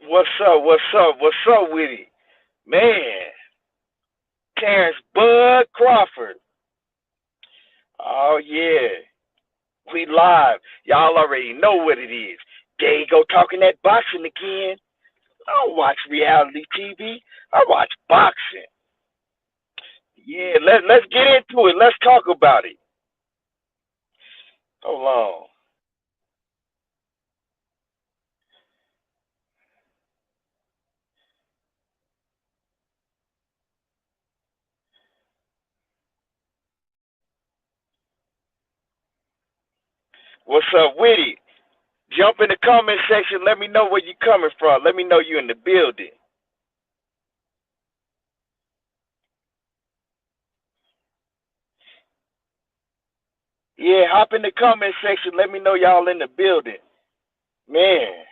What's up? What's up? What's up with it? Man, Terence Bud Crawford. Oh yeah. We live. Y'all already know what it is. There you go talking that boxing again. I don't watch reality TV. I watch boxing. Yeah, let's get into it. Let's talk about it. Hold on. What's up with it? Jump in the comment section. Let me know where you coming from. Let me know you in the building. Yeah, hop in the comment section. Let me know y'all in the building. Man.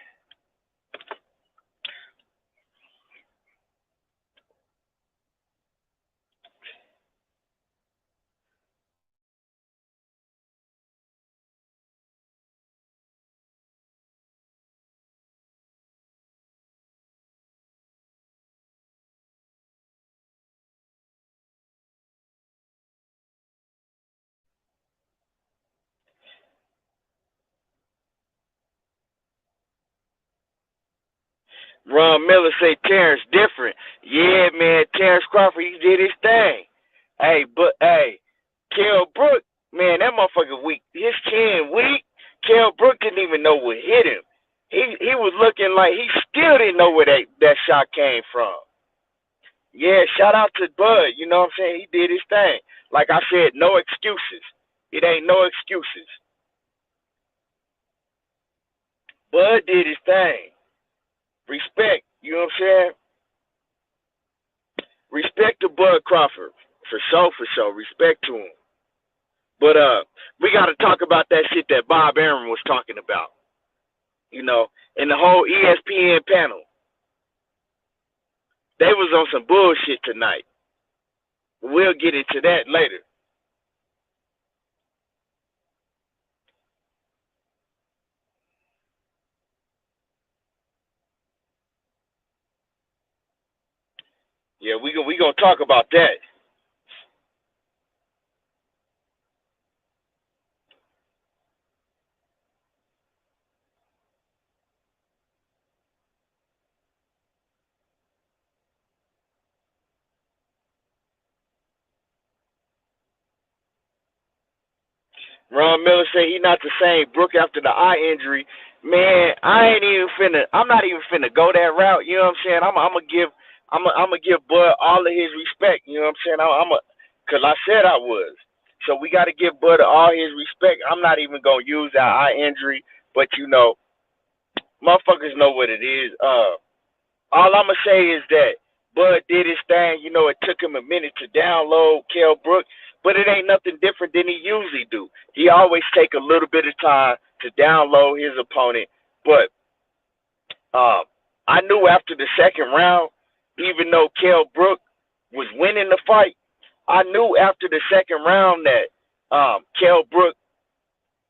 Ron Miller say Terrence different. Yeah, man, Terence Crawford, he did his thing. Hey, Kell Brook, man, that motherfucker weak. His chin weak. Kell Brook didn't even know what hit him. He was looking like he still didn't know where that shot came from. Yeah, shout out to Bud. You know what I'm saying? He did his thing. Like I said, no excuses. It ain't no excuses. Bud did his thing. Respect. You know what I'm saying? Respect to Bud Crawford. For sure, for sure. Respect to him. But we gotta talk about that shit that Bob Arum was talking about. You know, in the whole ESPN panel. They was on some bullshit tonight. We'll get into that later. Yeah, we gonna talk about that. Ron Miller said he not the same. Brook after the eye injury. Man, I'm not even finna go that route. You know what I'm saying? I'm gonna give Bud all of his respect. You know what I'm saying? Cause I said I was. So we got to give Bud all his respect. I'm not even gonna use that eye injury, but you know, motherfuckers know what it is. All I'm gonna say is that Bud did his thing. You know, it took him a minute to download Kell Brook, but it ain't nothing different than he usually do. He always take a little bit of time to download his opponent, but um, I knew after the second round, even though Kell Brook was winning the fight, I knew after the second round that Kell Brook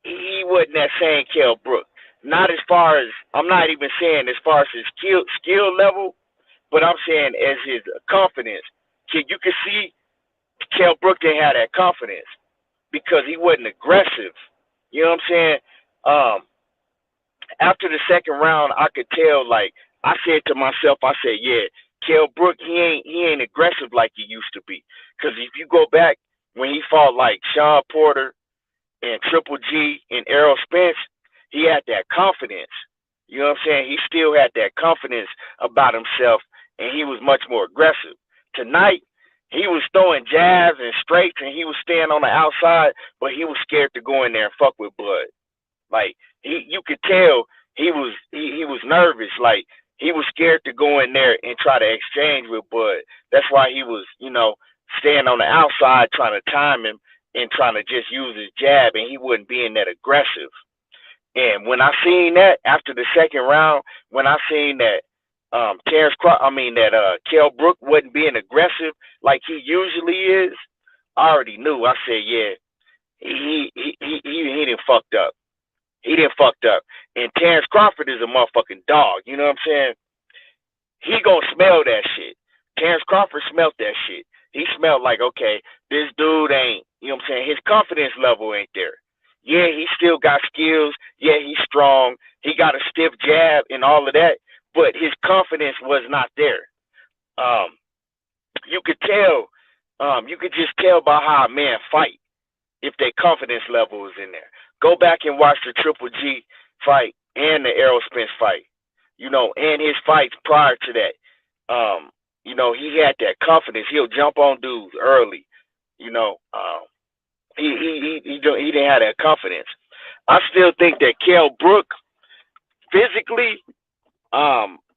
he wasn't that same Kell Brook. Not as far as I'm not even saying as far as his skill level, but I'm saying as his confidence. You can see Kell Brook didn't have that confidence because he wasn't aggressive. You know what I'm saying? Um, After the second round, I could tell. Like I said to myself, I said, "Yeah, Kell Brook, he ain't aggressive like he used to be." Because if you go back when he fought like Sean Porter and Triple G and Errol Spence, he had that confidence. You know what I'm saying? He still had that confidence about himself, and he was much more aggressive. Tonight, he was throwing jabs and straights, and he was staying on the outside, but he was scared to go in there and fuck with Bud. Like you could tell he was nervous. Like he was scared to go in there and try to exchange with Bud. That's why he was, you know, staying on the outside trying to time him and trying to just use his jab, and he wasn't being that aggressive. And when I seen that after the second round, when I seen that Kell Brook wasn't being aggressive like he usually is, I already knew. I said, yeah, he didn't fucked up. He didn't fucked up. And Terence Crawford is a motherfucking dog. You know what I'm saying? He gonna smell that shit. Terence Crawford smelled that shit. He smelled like, okay, this dude ain't, you know what I'm saying? His confidence level ain't there. Yeah, he still got skills. Yeah, he's strong. He got a stiff jab and all of that, but his confidence was not there. You could tell, you could just tell by how a man fight if their confidence level is in there. Go back and watch the Triple G fight and the Errol Spence fight, you know, and his fights prior to that. You know, he had that confidence. He'll jump on dudes early. You know, he didn't have that confidence. I still think that Kell Brook physically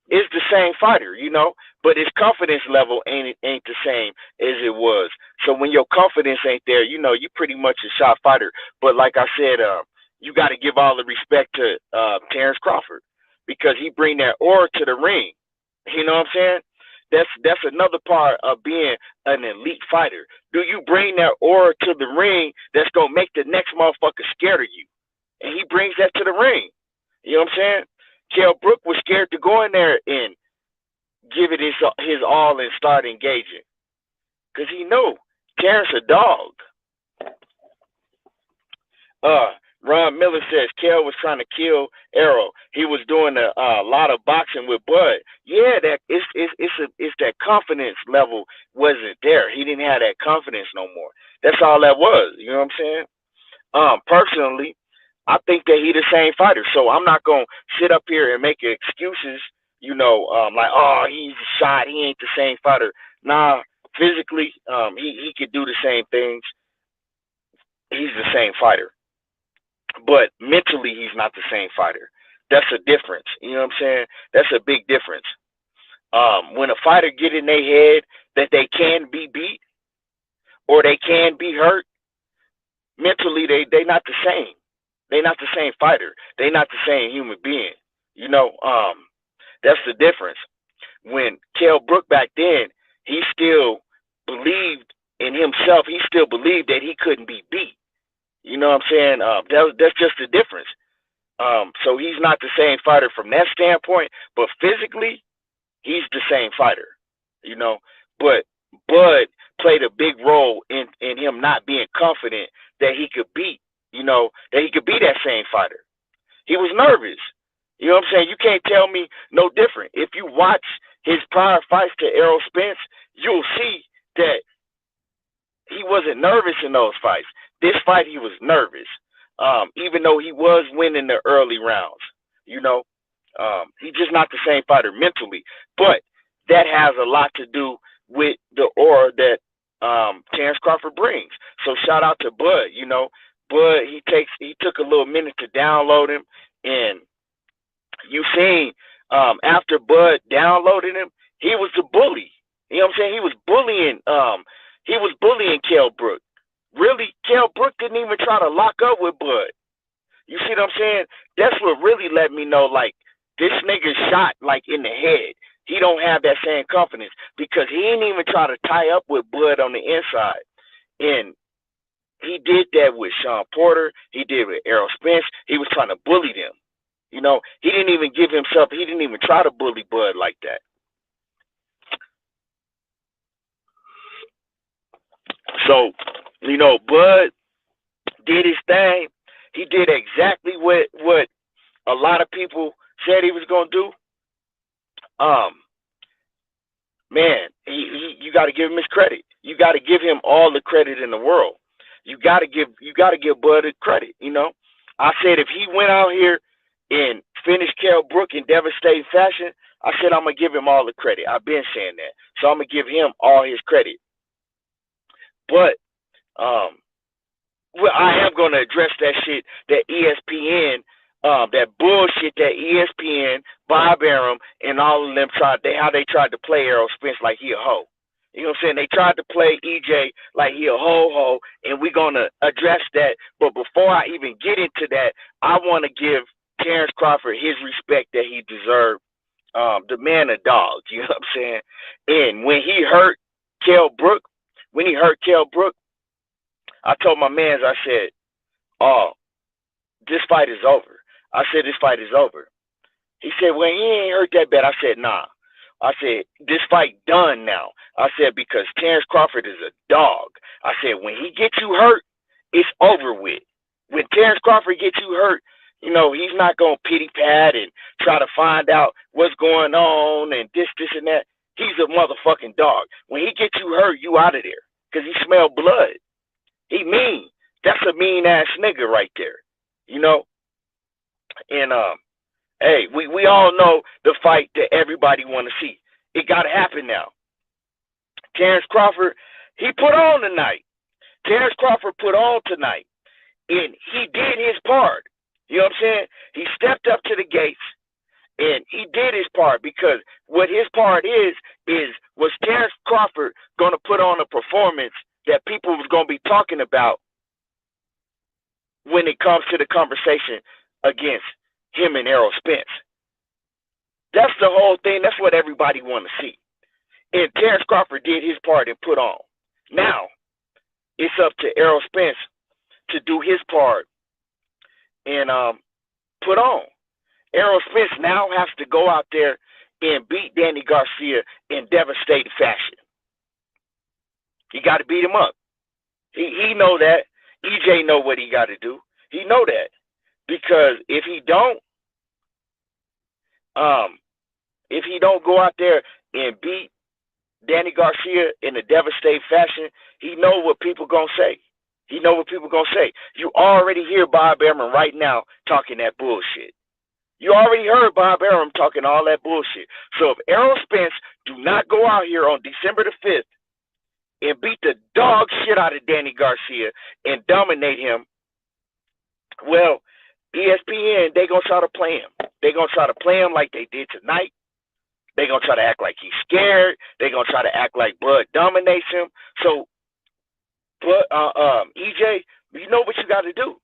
is the same fighter, you know, but his confidence level ain't the same as it was. So when your confidence ain't there, you know, you pretty much a shot fighter. But like I said, you got to give all the respect to Terence Crawford because he bring that aura to the ring. You know what I'm saying? That's another part of being an elite fighter. Do you bring that aura to the ring that's gonna make the next motherfucker scared of you? And he brings that to the ring. You know what I'm saying? Kell Brook was scared to go in there and give it his all and start engaging. Because he knew Terrence a dog. Ron Miller says Kell was trying to kill Errol. He was doing a lot of boxing with Bud. Yeah, that it's that confidence level wasn't there. He didn't have that confidence no more. That's all that was. You know what I'm saying? Personally, I think that he the same fighter. So I'm not gonna sit up here and make excuses. You know, like, oh, he's shot. He ain't the same fighter. Nah, physically, he could do the same things. He's the same fighter. But mentally, he's not the same fighter. That's a difference. You know what I'm saying? That's a big difference. When a fighter get in their head that they can be beat or they can be hurt, mentally they not the same. They not the same fighter. They not the same human being. You know, that's the difference. When Kell Brook back then, he still believed in himself. He still believed that he couldn't be beat. You know what I'm saying? That's just the difference. So he's not the same fighter from that standpoint, but physically, he's the same fighter. You know, but Bud played a big role in him not being confident that he could beat, you know, that he could be that same fighter. He was nervous. You know what I'm saying? You can't tell me no different. If you watch his prior fights to Errol Spence, you'll see that he wasn't nervous in those fights. This fight, he was nervous, even though he was winning the early rounds. You know, he's just not the same fighter mentally. But that has a lot to do with the aura that Terence Crawford brings. So shout out to Bud. You know, Bud, he took a little minute to download him, and you seen after Bud downloaded him, he was the bully. You know what I'm saying? He was bullying Kell Brook. Really, Kell Brook didn't even try to lock up with Bud. You see what I'm saying? That's what really let me know, like, this nigga shot, like, in the head. He don't have that same confidence because he didn't even try to tie up with Bud on the inside. And he did that with Sean Porter. He did with Errol Spence. He was trying to bully them. You know, he didn't even try to bully Bud like that. So, you know, Bud did his thing. He did exactly what a lot of people said he was gonna do. Man, you got to give him his credit. You got to give him all the credit in the world. You got to give Bud the credit. You know, I said if he went out here and finished Kell Brook in devastating fashion, I said I'm gonna give him all the credit. I've been saying that, so I'm gonna give him all his credit. But well, I am gonna address that shit, that ESPN, that bullshit that ESPN, Bob Arum, and all of them how they tried to play Errol Spence like he a hoe. You know what I'm saying? They tried to play EJ like he a ho-ho, and we're gonna address that. But before I even get into that, I want to give Terence Crawford his respect that he deserved. The man a dog, you know what I'm saying? And when he hurt Kell Brook, I told my mans, I said, oh, this fight is over. I said, this fight is over. He said, well, he ain't hurt that bad. I said, nah. I said, this fight done now. I said, because Terence Crawford is a dog. I said, when he gets you hurt, it's over with. When Terence Crawford gets you hurt, you know, he's not going to pity pat and try to find out what's going on and this, and that. He's a motherfucking dog. When he gets you hurt, you out of there because he smell blood. He mean. That's a mean-ass nigga right there, you know? And, hey, we all know the fight that everybody want to see. It got to happen now. Terence Crawford, he put on tonight. Terence Crawford put on tonight. And he did his part. You know what I'm saying? He stepped up to the gates and he did his part, because what his part was Terence Crawford going to put on a performance that people was going to be talking about when it comes to the conversation against him and Errol Spence. That's the whole thing. That's what everybody want to see. And Terence Crawford did his part and put on. Now, it's up to Errol Spence to do his part and put on. Errol Spence now has to go out there and beat Danny Garcia in devastating fashion. He got to beat him up. He know that. EJ know what he got to do. He know that. Because if he don't go out there and beat Danny Garcia in a devastating fashion, he know what people gonna say. He know what people gonna say. You already hear Bob Arum right now talking that bullshit. You already heard Bob Arum talking all that bullshit. So if Errol Spence do not go out here on December the 5th and beat the dog shit out of Danny Garcia and dominate him, well, ESPN, they gonna try to play him. They gonna try to play him like they did tonight. They gonna try to act like he's scared. They gonna try to act like Bud dominates him. So, but EJ, you know what you got to do.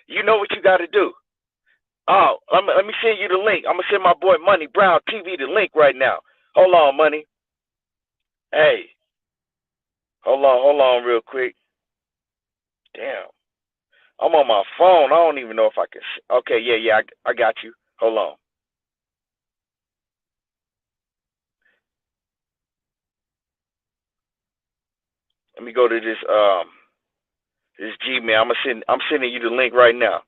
You know what you got to do. Oh, let me send you the link. I'm gonna send my boy Money Brown TV the link right now. Hold on, Money. Hey, hold on, real quick. Damn, I'm on my phone. I don't even know if I can. Okay, yeah, I got you. Hold on. Let me go to this Gmail. I'm sending you the link right now.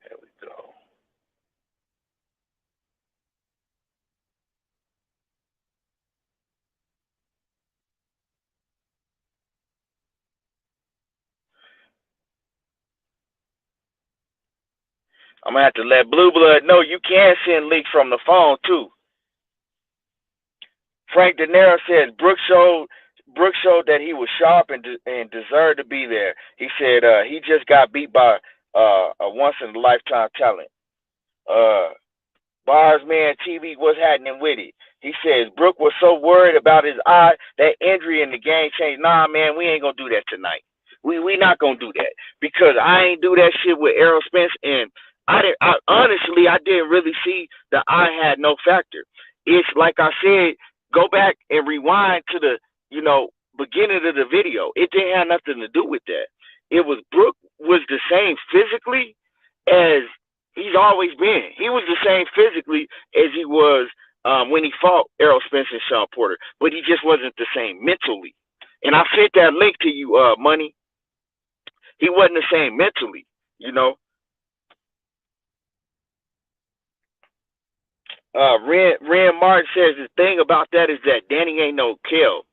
There we go. I'm gonna have to let Blue Blood know you can send links from the phone too. Frank De Niro said Brooks showed that he was sharp and deserved to be there. He said he just got beat by a once in a lifetime talent. Bars Man TV, what's happening with it? He says Brook was so worried about his eye that injury in the game changed. Nah, man, we ain't gonna do that tonight. We not gonna do that, because I ain't do that shit with Errol Spence, and I honestly didn't really see the eye had no factor. It's like I said, go back and rewind to the beginning of the video. It didn't have nothing to do with that. It was Brook was the same physically as he's always been. He was the same physically as he was when he fought Errol Spence and Sean Porter, but he just wasn't the same mentally. And I sent that link to you, Money. He wasn't the same mentally, you know. Ren Martin says the thing about that is that Danny ain't no Kell.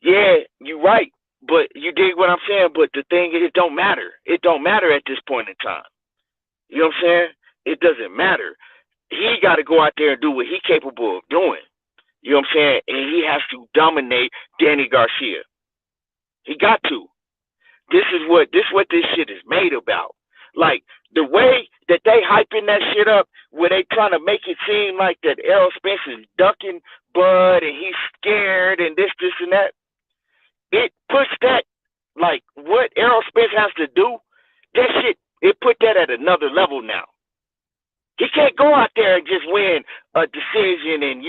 Yeah, you're right, but you dig what I'm saying? But the thing is, it don't matter. It don't matter at this point in time. You know what I'm saying? It doesn't matter. He got to go out there and do what he's capable of doing. You know what I'm saying? And he has to dominate Danny Garcia. He got to. This is what this shit is made about. Like the way that they hyping that shit up, where they trying to make it seem like that Errol Spence is ducking Bud and he's scared and this, and that. It puts that, like, what Errol Spence has to do, that shit, it put that at another level now. He can't go out there and just win a decision and,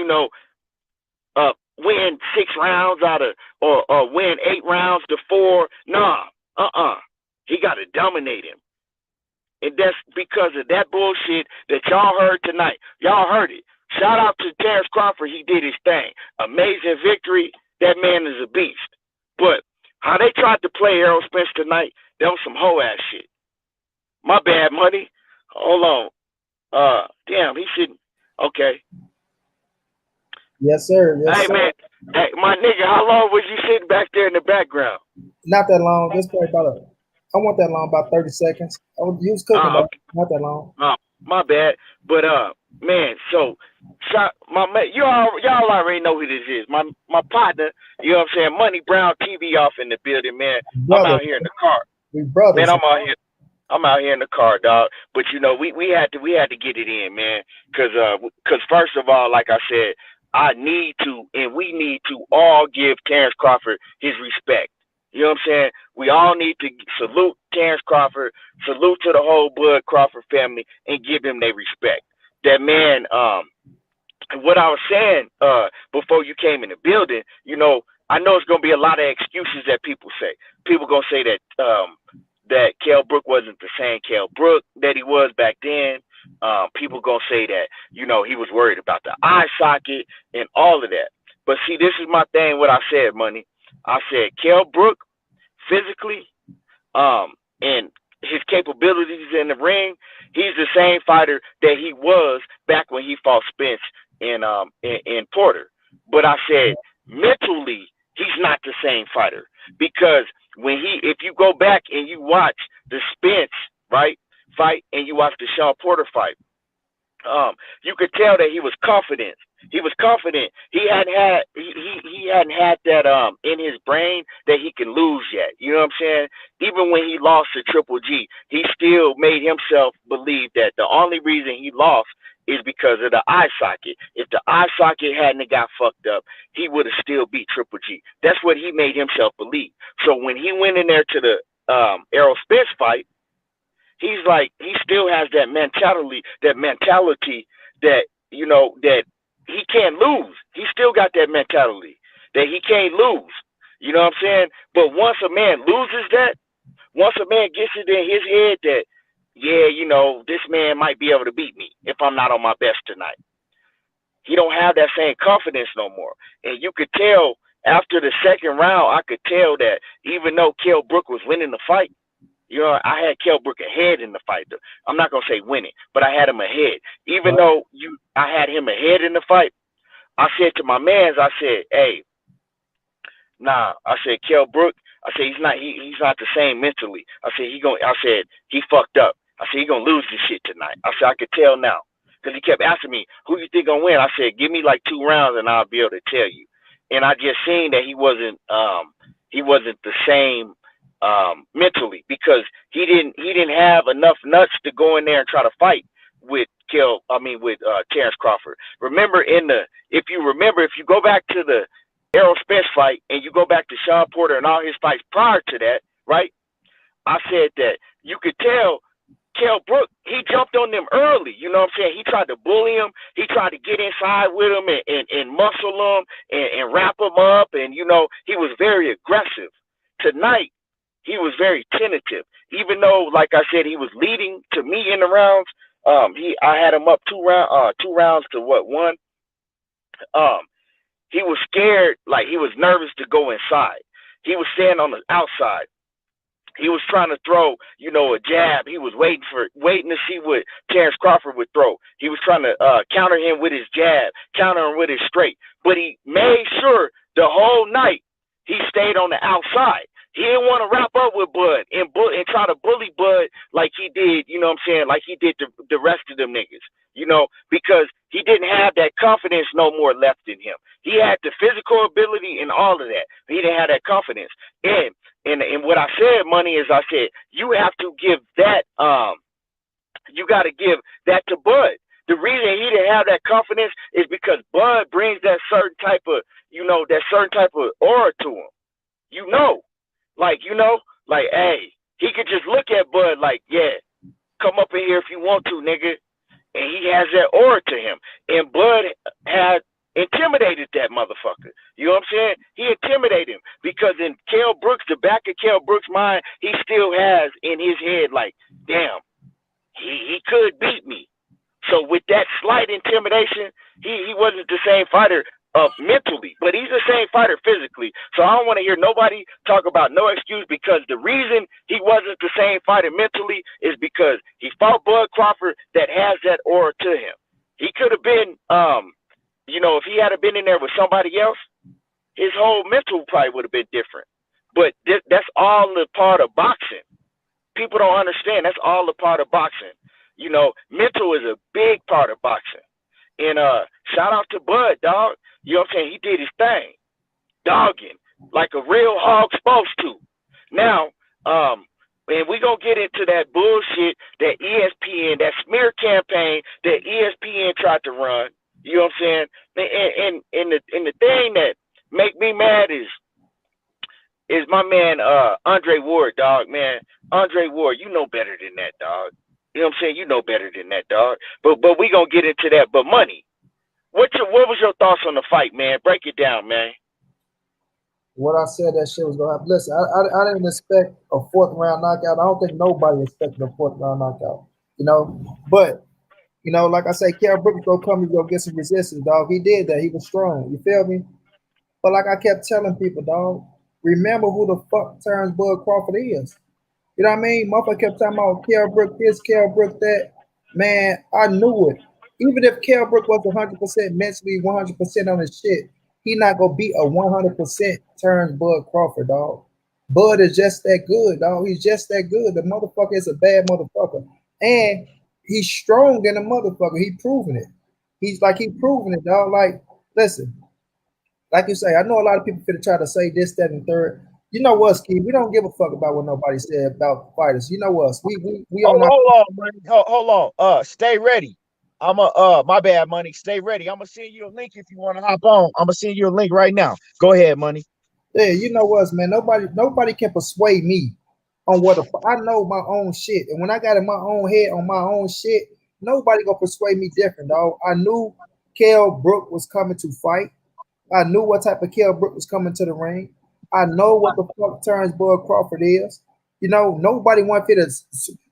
win 6 rounds out of, or win 8 rounds to 4. Nah, he got to dominate him. And that's because of that bullshit that y'all heard tonight. Y'all heard it. Shout out to Terence Crawford. He did his thing. Amazing victory. That man is a beast. But how they tried to play Errol Spence tonight, that was some hoe ass shit. My bad, Money. Hold on. Damn, he shouldn't. Okay. Yes, sir. Yes, hey, sir. Man. Hey, my nigga, how long was you sitting back there in the background? Not that long. Just probably I want that long, about 30 seconds. You was cooking, though. Okay. Not that long. My bad. But man, so y'all already know who this is. My partner, you know what I'm saying? Money Brown TV off in the building, man. I'm out here in the car. We brothers. Man, I'm out here in the car, dog. But we had to get it in, man. Cause first of all, like I said, I need to and we need to all give Terence Crawford his respect. You know what I'm saying? We all need to salute Terence Crawford, salute to the whole Bud Crawford family, and give them their respect. That man, what I was saying before you came in the building, I know it's gonna be a lot of excuses that people say. People gonna say that that Kell Brook wasn't the same Kell Brook that he was back then. People gonna say that he was worried about the eye socket and all of that. But see, this is my thing. What I said, Money. I said Kell Brook, physically, and his capabilities in the ring, he's the same fighter that he was back when he fought Spence in Porter. But I said mentally, he's not the same fighter because if you go back and you watch the Spence fight and you watch the Sean Porter fight, you could tell that he was confident. He was confident. He hadn't had that in his brain that he can lose yet. You know what I'm saying? Even when he lost to Triple G, he still made himself believe that the only reason he lost is because of the eye socket. If the eye socket hadn't got fucked up, he would have still beat Triple G. That's what he made himself believe. So when he went in there to the Errol Spence fight, he's like, he still has that mentality that that he can't lose. He still got that mentality that he can't lose. You know what I'm saying? But once a man loses that, once a man gets it in his head that, this man might be able to beat me if I'm not on my best tonight, he don't have that same confidence no more. And you could tell after the second round, I could tell that even though Kell Brook was winning the fight, I had Kell Brook ahead in the fight. I'm not going to say winning, but I had him ahead. Even though I had him ahead in the fight, I said to my mans, I said, hey, nah, I said, Kell Brook, I said, he's not the same mentally. I said, he fucked up. I said, he going to lose this shit tonight. I said, I could tell now. Because he kept asking me, who you think going to win? I said, give me like 2 rounds and I'll be able to tell you. And I just seen that he wasn't the same mentally, because he didn't have enough nuts to go in there and try to fight with Terence Crawford. If you go back to the Errol Spence fight and you go back to Sean Porter and all his fights prior to that, right? I said that you could tell Kell Brook, he jumped on them early. You know what I'm saying? He tried to bully him. He tried to get inside with him and muscle him and wrap him up. And, he was very aggressive. Tonight, he was very tentative. Even though, like I said, he was leading to me in the rounds. I had him up 2 rounds to 1. He was scared, like he was nervous to go inside. He was standing on the outside. He was trying to throw, a jab. He was waiting to see what Terence Crawford would throw. He was trying to counter him with his jab, counter him with his straight. But he made sure the whole night he stayed on the outside. He didn't want to wrap up with Bud and try to bully Bud like he did, like he did the rest of them niggas, because he didn't have that confidence no more left in him. He had the physical ability and all of that. He didn't have that confidence. And and what I said, money, is I said you have to give that you got to give that to Bud. The reason he didn't have that confidence is because Bud brings that certain type of aura to him. Like hey, he could just look at Bud like, yeah, come up in here if you want to, nigga. And he has that aura to him. And Bud had intimidated that motherfucker. You know what I'm saying? He intimidated him because in Kell Brooks, the back of Kell Brooks' mind, he still has in his head like, damn, he could beat me. So with that slight intimidation, he wasn't the same fighter mentally, but he's the same fighter physically. So I don't want to hear nobody talk about no excuse, because the reason he wasn't the same fighter mentally is because he fought Bud Crawford that has that aura to him. He could have been, if he had been in there with somebody else, his whole mental probably would have been different. But that's all a part of boxing. People don't understand. That's all a part of boxing. Mental is a big part of boxing. And shout out to Bud, dog. You know what I'm saying? He did his thing, dogging like a real hog supposed to. Now, and we gonna get into that bullshit that ESPN, that smear campaign that ESPN tried to run. You know what I'm saying? And the thing that make me mad is my man Andre Ward, dog. Man, Andre Ward, you know better than that, dog. You know what I'm saying? You know better than that, dog. But we gonna get into that. But money, what was your thoughts on the fight, man? Break it down, man. What I said, that shit was gonna happen. Listen, I didn't expect a fourth round knockout. I don't think nobody expected a fourth round knockout. But like I say, Kell Brook gonna come and go get some resistance, dog. He did that. He was strong. You feel me? But like I kept telling people, dog, remember who the fuck Terence Bud Crawford is. You know what I mean? Motherfucker kept talking about Kell Brook this, Kell Brook that. Man, I knew it. Even if Kell Brook was 100% mentally, 100% on his shit, he not gonna beat a 100% Terence Bud Crawford, dog. Bud is just that good, dog. He's just that good. The motherfucker is a bad motherfucker, and he's strong in the motherfucker. He proving it. He's proving it, dog. Like, listen, like you say, I know a lot of people finna try to say this, that, and third. You know what, Ski? We don't give a fuck about what nobody said about fighters. You know us. We hold on, money. Hold on. Stay ready. My bad, money. Stay ready. I'm gonna send you a link if you want to hop on. I'm gonna send you a link right now. Go ahead, money. Yeah, you know us, man. Nobody can persuade me on what I know my own shit. And when I got in my own head on my own shit, nobody gonna persuade me different, dog. I knew Kell Brook was coming to fight. I knew what type of Kell Brook was coming to the ring. I know what the fuck Terence Bud Crawford is. Nobody wanted to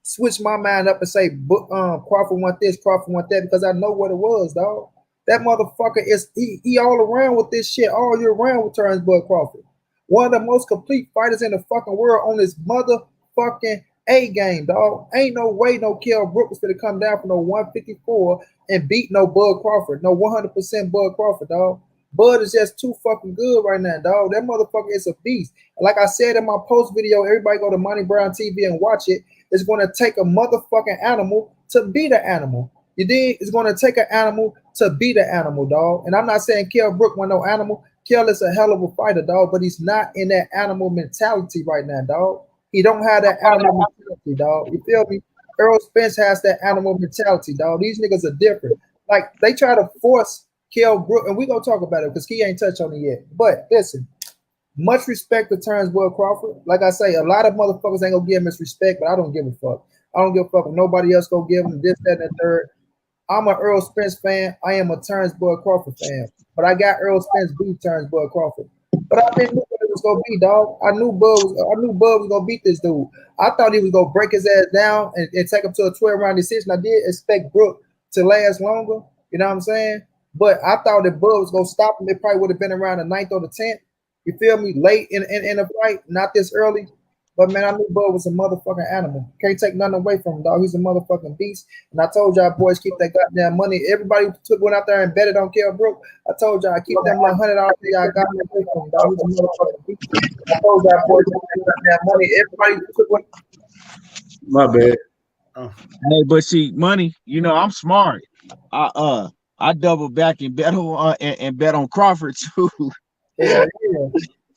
switch my mind up and say Crawford want this, Crawford want that, because I know what it was, dog. That motherfucker is he all around with this shit all year round with Terence Bud Crawford. One of the most complete fighters in the fucking world on this motherfucking A game, dog. Ain't no way no Kell Brook was gonna come down from no 154 and beat no Bud Crawford, no 100% Bud Crawford, dog. Bud is just too fucking good right now, dog. That motherfucker is a beast. Like I said in my post video, everybody go to Money Brown TV and watch it. It's going to take a motherfucking animal to beat an animal. You dig? It's going to take an animal to beat an animal, dog. And I'm not saying Kell Brook was no animal. Kell is a hell of a fighter, dog, but he's not in that animal mentality right now, dog. He don't have that animal mentality, dog. You feel me? Errol Spence has that animal mentality, dog. These niggas are different. Like, they try to force Kell Brook, and we gonna talk about it because he ain't touched on it yet. But listen, much respect to Terence Bud Crawford. Like I say, a lot of motherfuckers ain't gonna give him his respect, but I don't give a fuck. I don't give a fuck if nobody else gonna give him this, that, and the third. I'm an Errol Spence fan. I am a Terence Bud Crawford fan. But I got Errol Spence beat Terence Bud Crawford. But I didn't know what it was gonna be, dog. I knew Bud was gonna beat this dude. I thought he was gonna break his ass down and take him to a 12-round decision. I did expect Brook to last longer. You know what I'm saying? But I thought that Bud was gonna stop him. It probably would have been around the 9th or the 10th. You feel me? Late in the fight, not this early. But man, I knew Bud was a motherfucking animal. Can't take nothing away from him, dog. He's a motherfucking beast. And I told y'all boys, keep that goddamn money. Everybody went out there and betted on Kell Brook. I told y'all, keep that like $100 y'all got me away from him, dog. He's a motherfucking beast. I told y'all boys, keep that goddamn money. Everybody took one. My bad. Hey, but see, money. I'm smart. I double back and bet on Crawford too. Yeah.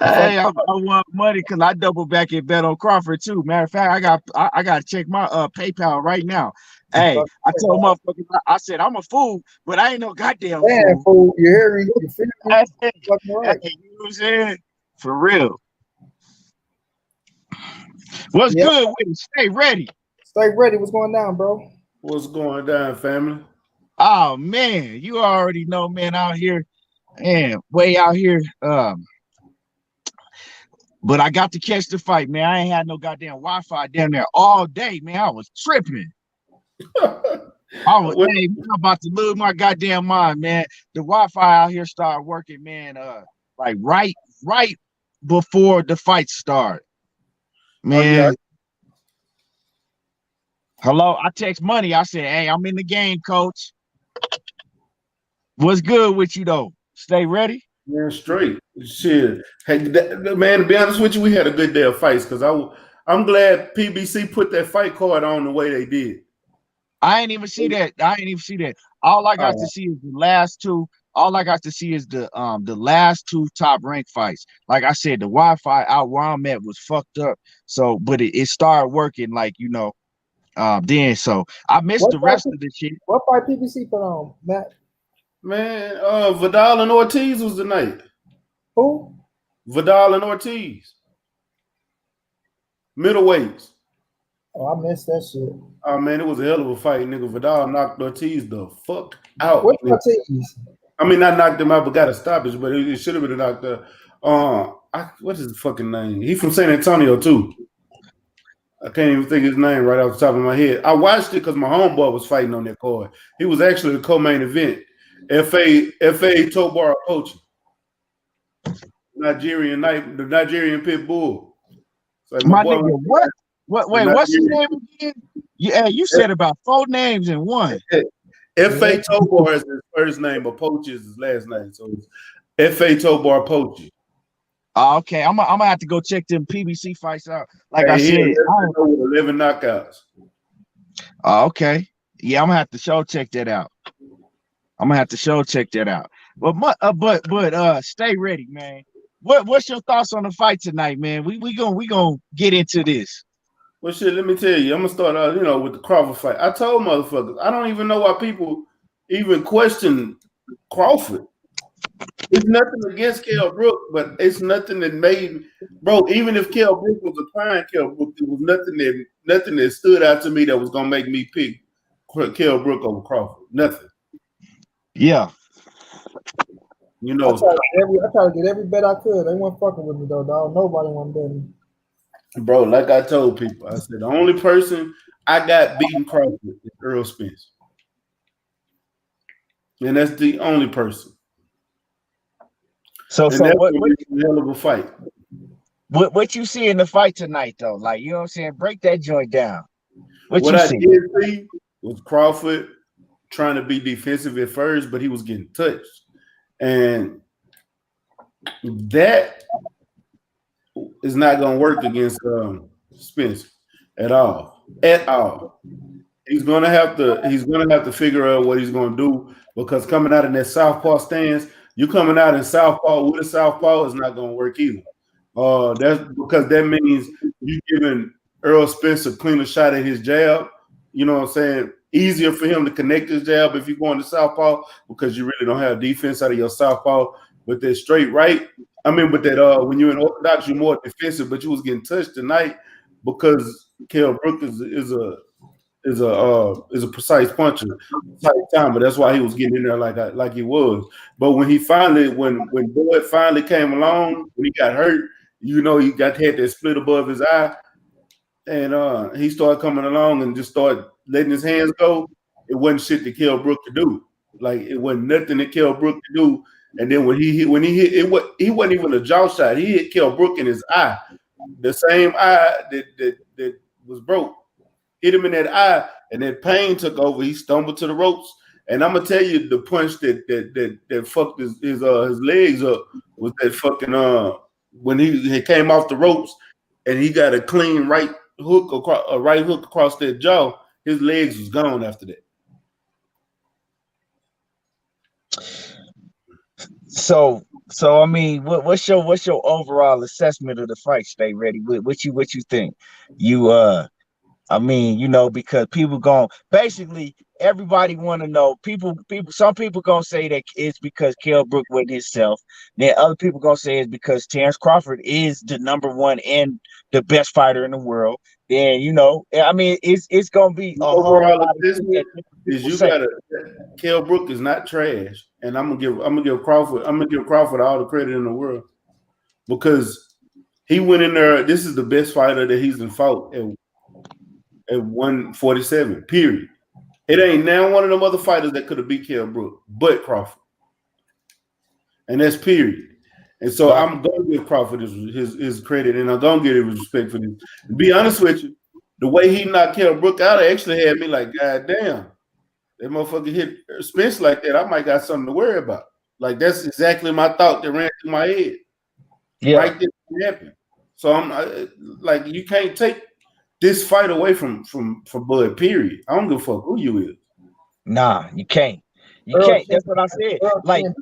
Hey, I want money because I double back and bet on Crawford too. Matter of fact, I got to check my PayPal right now. Hey, I told motherfuckers, I said I'm a fool, but I ain't no goddamn Damn, fool. fool. You hear me? You feel me? Hey, Fucking right. you know what I'm saying? For real. What's Yep. good with it? Stay ready. Stay ready. What's going down, bro? What's going down, family? Oh man, you already know, man, out here, man, way out here. But I got to catch the fight, man. I ain't had no goddamn Wi-Fi down there all day, man. I was tripping. I'm about to lose my goddamn mind, man. The Wi-Fi out here started working, man. Like right before the fight started, man. Oh, yeah. Hello, I text Money. I said, "Hey, I'm in the game, coach. What's good with you though? Stay ready." Man, straight. Shit. Hey, man, to be honest with you, we had a good day of fights because I'm glad PBC put that fight card on the way they did. I ain't even see that. All I got to see is the last two. All I got to see is the last two top ranked fights. Like I said, the Wi-Fi out where I'm at was fucked up. So, but it started working, like, you know, then. So I missed the rest of the shit. What fight PBC put on, Matt? Man, Vidal and Ortiz was the night. Who? Vidal and Ortiz. Middleweights. Oh, I missed that shit. Oh, man, it was a hell of a fight, nigga. Vidal knocked Ortiz the fuck out. What Ortiz? I mean, not knocked him out, but got a stoppage, but it should have been a knocked out. What is his fucking name? He's from San Antonio, too. I can't even think his name right off the top of my head. I watched it because my homeboy was fighting on that card. He was actually the co-main event. F.A. Tobar Poacher. The Nigerian pit bull. Like my nigga, what? Wait, what's his name again? Yeah, you said about 4 names in one. F.A. Tobar is his first name, but Poacher is his last name. So it's F.A. Tobar Poacher. Okay, I'm gonna have to go check them PBC fights out. Like I said, with 11 knockouts. Okay, yeah, I'm gonna have to check that out. But stay ready, man. What's your thoughts on the fight tonight, man? We gonna get into this. Well, shit, let me tell you. I'm gonna start out, with the Crawford fight. I told motherfuckers, I don't even know why people even question Crawford. It's nothing against Kell Brook, but it's nothing that made, bro. Even if Kell Brook was applying Kell Brook, there was nothing that stood out to me that was gonna make me pick Kell Brook over Crawford. Nothing. Yeah. I tried to get every bet I could. They weren't fucking with me though, dog. Nobody wanted to bet me. Bro, like I told people, I said the only person I got beating Crawford is Errol Spence. And that's the only person. So what a hell of a fight. What you see in the fight tonight, though? Like, you know what I'm saying? Break that joint down. What I did see was Crawford trying to be defensive at first, but he was getting touched. And that is not going to work against Spence at all. At all. He's going to have to figure out what he's going to do, because coming out in that southpaw stance, you coming out in southpaw with a southpaw is not going to work either. That's because that means you giving Errol Spence a cleaner shot at his jab. You know what I'm saying? Easier for him to connect his jab if you're going to southpaw, because you really don't have defense out of your southpaw. With that straight right, with that when you're in orthodox, you're more defensive, but you was getting touched tonight because Kell Brook is a precise puncher, timer. That's why he was getting in there like he was. But when Boyd finally came along, when he got hurt, he had that split above his eye, and he started coming along and just started letting his hands go. It wasn't shit that Kell Brook could do. Like, it wasn't nothing that Kell Brook could do. And then when he hit, he wasn't even a jaw shot. He hit Kell Brook in his eye, the same eye that was broke. Hit him in that eye, and that pain took over. He stumbled to the ropes, and I'm gonna tell you, the punch that fucked his legs up was that fucking when he came off the ropes, and he got a clean right hook across that jaw. His legs was gone after that. So So I mean, what's your overall assessment of the fight? Stay ready. What you think? You I mean, because people going basically everybody want to know. Some people gonna say that it's because Kell Brook wasn't himself. Then other people gonna say it's because Terence Crawford is the #1 and the best fighter in the world. Then I mean, it's gonna be a whole Overall lot of shit assessment that is people you say. gotta. Kell Brook is not trash, and I'm gonna give Crawford all the credit in the world because he went in there. This is the best fighter that he's been fought at 147. Period. It ain't now one of them other fighters that could have beat Kell Brook, but Crawford, and that's period. And so Right. I'm gonna give Crawford his credit, and I'm gonna give him respect for this. To be honest with you, the way he knocked Kell Brook out actually had me like, God damn, that motherfucker hit Spence like that. I might got something to worry about. Like that's exactly my thought that ran through my head. Yeah. Right there happened. So like, you can't take this fight away from Bud. Period. I don't give a fuck who you is. Nah, you can't. You Earl can't. Spence- That's what I said. Earl Like, Spence,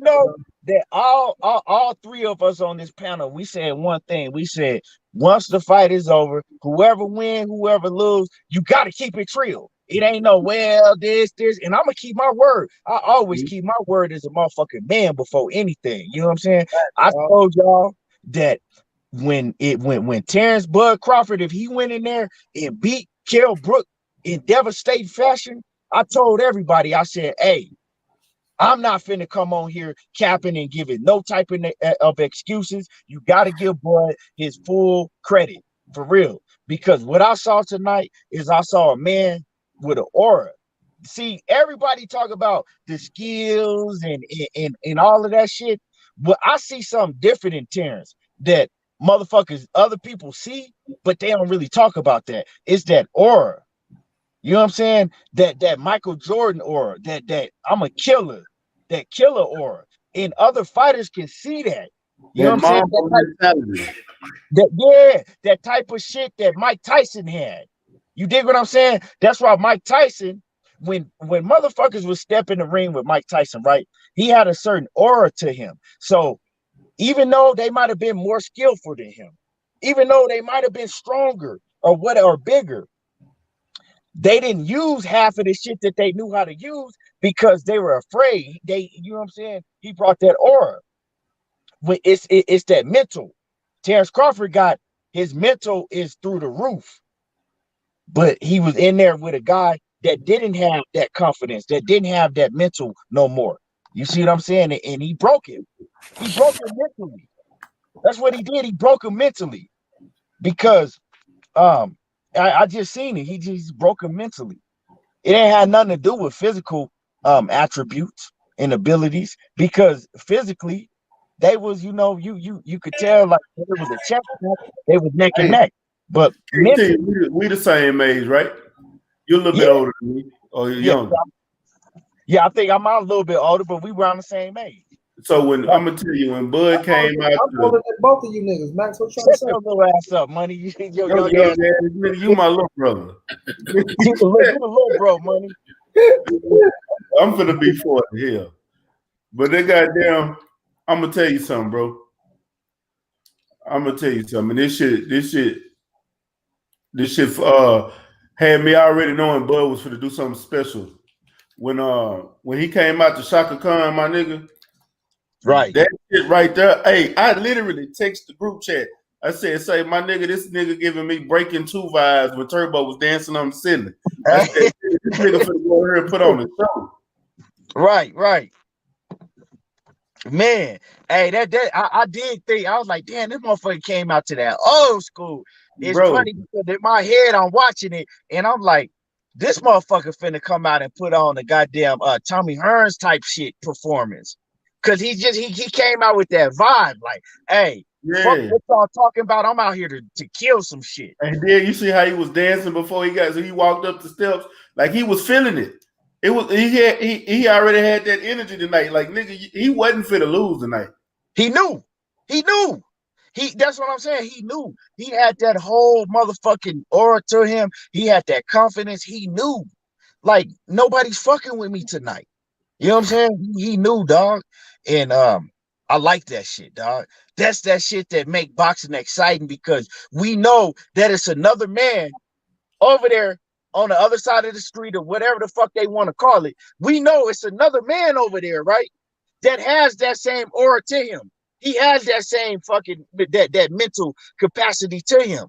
that all three of us on this panel, we said one thing. We said once the fight is over, whoever win, whoever lose, you got to keep it real. It ain't no this, and I'm gonna keep my word. I always keep my word as a motherfucking man before anything. You know what I'm saying? I told y'all that when Terence Bud Crawford, if he went in there and beat Kell Brook in devastating fashion, I told everybody, I said, hey, I'm not finna come on here capping and giving no type of excuses. You got to give Bud his full credit, for real. Because what I saw tonight is I saw a man with an aura. See, everybody talk about the skills and all of that shit, but I see something different in Terrence that other people see, but they don't really talk about that. It's that aura. You know what I'm saying? That Michael Jordan aura, that I'm a killer, that killer aura. And other fighters can see that. You know what I'm saying? That type of shit that Mike Tyson had. You dig what I'm saying? That's why Mike Tyson, when motherfuckers would step in the ring with Mike Tyson, right? He had a certain aura to him. So even though they might have been more skillful than him, even though they might have been stronger or bigger, they didn't use half of the shit that they knew how to use because they were afraid. You know what I'm saying? He brought that aura. It's that mental. Terence Crawford got his mental is through the roof, but he was in there with a guy that didn't have that confidence, that didn't have that mental no more. You see what I'm saying? And he broke him. He broke him mentally. That's what he did. He broke him mentally because I just seen it. He just broke him mentally. It ain't had nothing to do with physical attributes and abilities because physically they was, you could tell like it was a chess match. They was neck and neck. But mentally, we the same age, right? You're a little bit older than me, or you're younger. Yeah, I think I'm a little bit older, but we were on the same age. So when I'm gonna tell you, when Bud came out, I'm older than both of you niggas, Max. What you trying to say? Your little ass up, money. You my little brother. You a little bro, money. I'm finna be 40 here, but they goddamn. I'm gonna tell you something, bro. I'm gonna tell you something. This shit had me already knowing Bud was finna do something special. When he came out to Shaka Khan, my nigga. Right. That shit right there. Hey, I literally text the group chat. I said, say, my nigga, this nigga giving me Breaking 2 vibes when Turbo was dancing on the ceiling. I said, this nigga finna go over here and put on the show. Right. Man, hey, I did think, I was like, damn, this motherfucker came out to that old school. It's funny because in my head, I'm watching it, and I'm like, this motherfucker finna come out and put on the goddamn Tommy Hearns type shit performance. Cause he came out with that vibe, like, hey, fuck what y'all talking about. I'm out here to kill some shit. And then you see how he was dancing before he walked up the steps, like he was feeling it. It was he already had that energy tonight. Like nigga, he wasn't fit to lose tonight. He knew. That's what I'm saying. He knew. He had that whole motherfucking aura to him. He had that confidence. He knew. Like nobody's fucking with me tonight. You know what I'm saying? He knew, dog. And I like that shit, dog. That's that shit that make boxing exciting because we know that it's another man over there on the other side of the street or whatever the fuck they want to call it. We know it's another man over there, right? That has that same aura to him. He has that same fucking that mental capacity to him.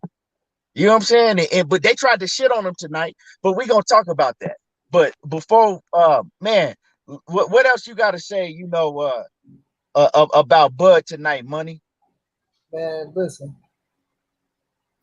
You know what I'm saying? But they tried to shit on him tonight, but we're gonna talk about that. But before man, what else you gotta say, you know, about Bud tonight, Money? Man, listen.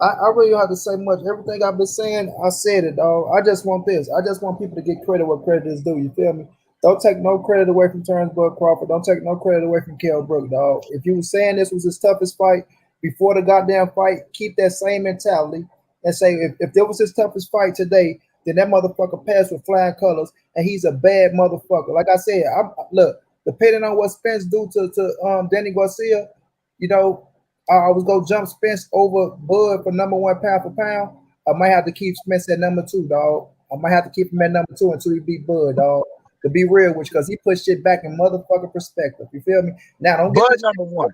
I really don't have to say much. Everything I've been saying, I said it, dog. I just want this. I just want people to get credit where credit is due. You feel me? Don't take no credit away from Terence Crawford. Don't take no credit away from Kell Brook, dog. If you were saying this was his toughest fight before the goddamn fight, keep that same mentality and say if there was his toughest fight today, then that motherfucker passed with flying colors, and he's a bad motherfucker. Like I said, look, depending on what Spence do to Danny Garcia, you know, I was gonna jump Spence over Bud for #1 pound for pound. I might have to keep Spence at #2, dog. I might have to keep him at #2 until he beat Bud, dog. To be real, which because he put shit back in motherfucking perspective. You feel me? Now don't get Bud #1.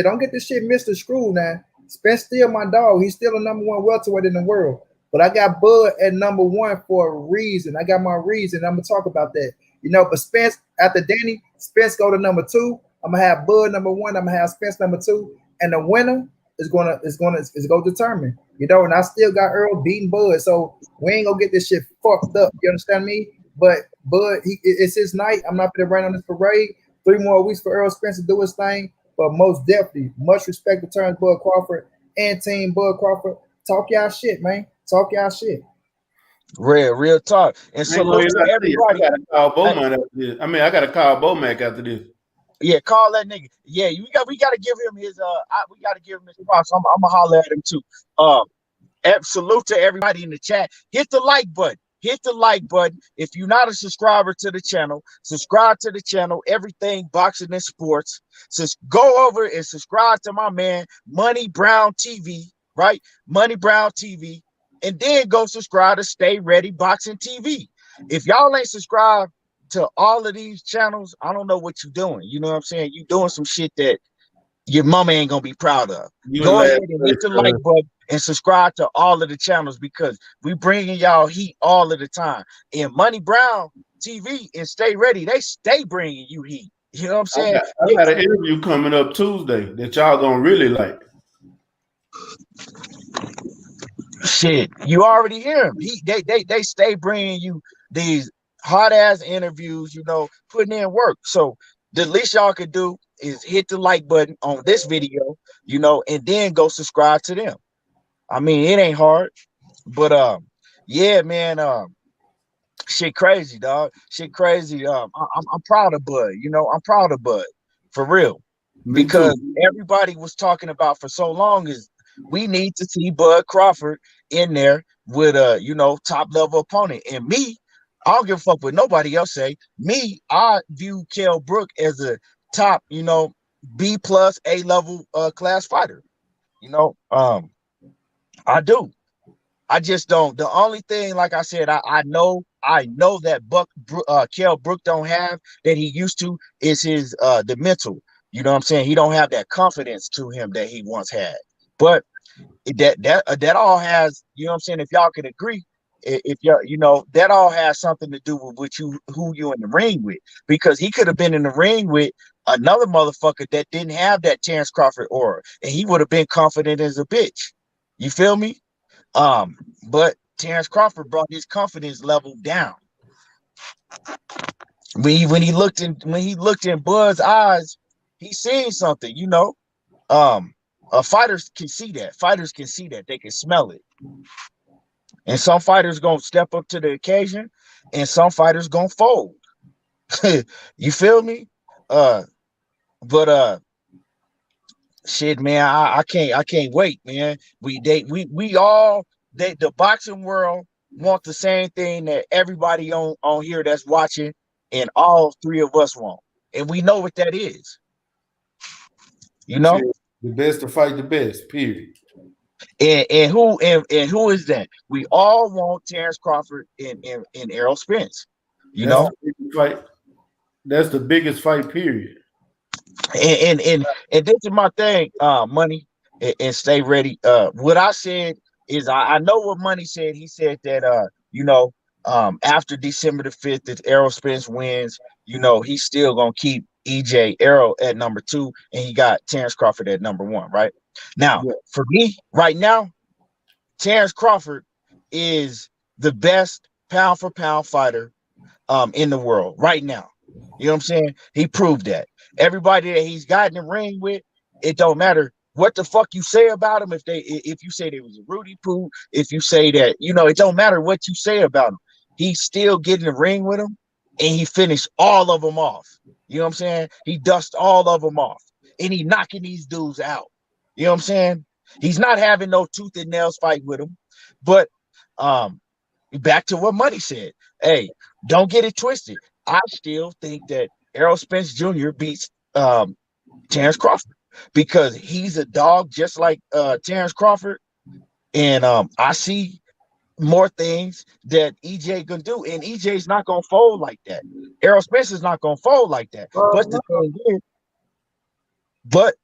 Don't get this shit Mr. Screw now. Spence still my dog. He's still a #1 welterweight in the world. But I got Bud at #1 for a reason. I got my reason. I'm gonna talk about that. You know, but Spence after Danny, Spence go to #2. I'm gonna have Bud #1. I'm gonna have Spence #2, and the winner is gonna determine. You know, and I still got Errol beating Bud, so we ain't gonna get this shit fucked up. You understand me? But Bud, it's his night. I'm not gonna rain on this parade. 3 more weeks for Errol Spence to do his thing, but most definitely, much respect to Terence Bud Crawford and Team Bud Crawford. Talk y'all shit, man. Talk y'all shit. Real talk. And salute to everybody. I gotta call Bowman after this. I gotta call Bomac after this. Yeah, call that nigga. Yeah, we gotta give him his we gotta give him his props. I'm gonna holler at him too. Salute to everybody in the chat. Hit the like button. Hit the like button. If you're not a subscriber to the channel, subscribe to the channel. Everything boxing and sports. So go over and subscribe to my man Money Brown TV, right? Money Brown TV, and then go subscribe to Stay Ready Boxing TV. If y'all ain't subscribed to all of these channels, I don't know what you're doing. You know what I'm saying? You doing some shit that your mama ain't gonna be proud of. Go ahead and hit the like button and subscribe to all of the channels because we bringing y'all heat all of the time. And Money Brown TV and Stay Ready, they stay bringing you heat. You know what I'm saying? I got an interview coming up Tuesday that y'all gonna really like. Shit, you already hear him. They stay bringing you these hot ass interviews, you know, putting in work. So the least y'all could do is hit the like button on this video, you know, and then go subscribe to them. I mean, it ain't hard, but yeah, man, shit crazy, dog. Shit crazy. I'm proud of Bud. You know, I'm proud of Bud for real. Because everybody was talking about for so long is we need to see Bud Crawford in there with a, you know, top level opponent. And me, I don't give a fuck what nobody else say. Me, I view Kell Brook as a top, you know, B+ A level class fighter. You know, I do. I just don't. The only thing, like I said, I know that Kell Brook don't have that he used to is his the mental. You know what I'm saying? He don't have that confidence to him that he once had. But that all has, you know what I'm saying? If y'all can agree, if y'all, you know, that all has something to do with who you in the ring with, because he could have been in the ring with another motherfucker that didn't have that Terence Crawford aura, and he would have been confident as a bitch. You feel me? But Terence Crawford brought his confidence level down. When he looked in Bud's eyes, he seen something, you know. Fighters can see that. Fighters can see that. They can smell it. And some fighters gonna step up to the occasion, and some fighters gonna fold. You feel me? But shit, man, I can't wait, man. The boxing world want the same thing that everybody on here that's watching, and all three of us want, and we know what that is. You know, the best to fight the best. Period. And who is that? We all want Terence Crawford and Errol Spence. You know, fight. That's the biggest fight, period. And this is my thing, Money, and stay ready. What I said is I know what Money said. He said that after December the 5th, if Errol Spence wins, he's still gonna keep EJ Errol at number 2, and he got Terence Crawford at number 1, right? Now, for me, right now, Terence Crawford is the best pound for pound fighter in the world right now. You know what I'm saying? He proved that. Everybody that he's got in the ring with, it don't matter what the fuck you say about him. If you say there was a Rudy Poo, if you say that, it don't matter what you say about him. He's still getting the ring with him, and he finished all of them off. You know what I'm saying? He dusted all of them off, and he knocking these dudes out. You know what I'm saying? He's not having no tooth and nails fight with him. But back to what Money said. Hey, don't get it twisted. I still think that Errol Spence Jr. beats Terence Crawford because he's a dog just like Terence Crawford. And I see more things that EJ can do. And EJ's not going to fold like that. Errol Spence is not going to fold like that. But the thing is, but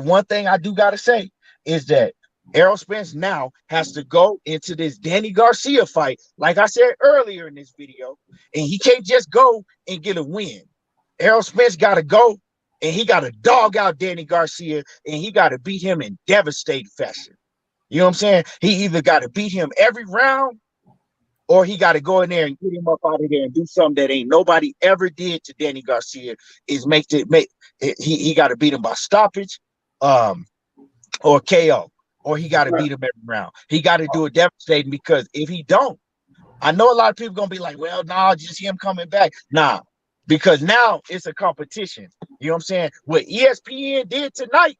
one thing I do got to say is that Errol Spence now has to go into this Danny Garcia fight, like I said earlier in this video, and he can't just go and get a win. Errol Spence got to go, and he got to dog out Danny Garcia, and he got to beat him in devastating fashion. You know what I'm saying? He either got to beat him every round, or he got to go in there and get him up out of there and do something that ain't nobody ever did to Danny Garcia. Is he got to beat him by stoppage, or KO. Or he got to beat him every round. He got to do it devastating because if he don't, I know a lot of people going to be like, well, nah, just him coming back. Nah, because now it's a competition. You know what I'm saying? What ESPN did tonight,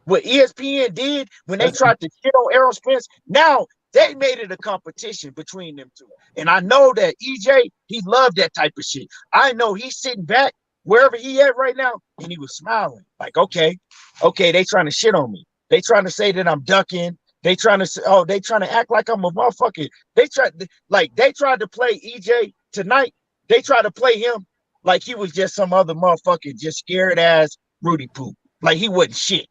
what ESPN did when they tried to shit on Errol Spence, now they made it a competition between them two. And I know that EJ, he loved that type of shit. I know he's sitting back wherever he at right now, and he was smiling like, okay, they trying to shit on me. They trying to say that I'm ducking. They trying to say, they trying to act like I'm a motherfucker. They tried to play EJ tonight. They tried to play him like he was just some other motherfucker, just scared ass Rudy Poo. Like he wasn't shit.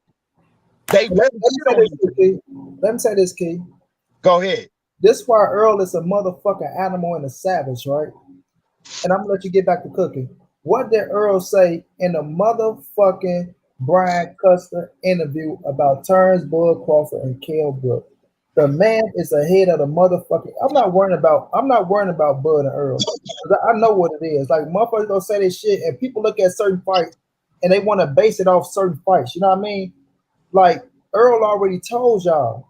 Let me say this, Key. Go ahead. This why Earl is a motherfucking animal and a savage, right? And I'm gonna let you get back to cooking. What did Earl say in the motherfucking Brian Custer interview about Terence Crawford and Kell Brook? The man is ahead of the motherfucking. I'm not worrying about Bud and Earl. I know what it is. Like motherfuckers gonna say this shit, and people look at certain fights and they want to base it off certain fights. You know what I mean? Like Earl already told y'all,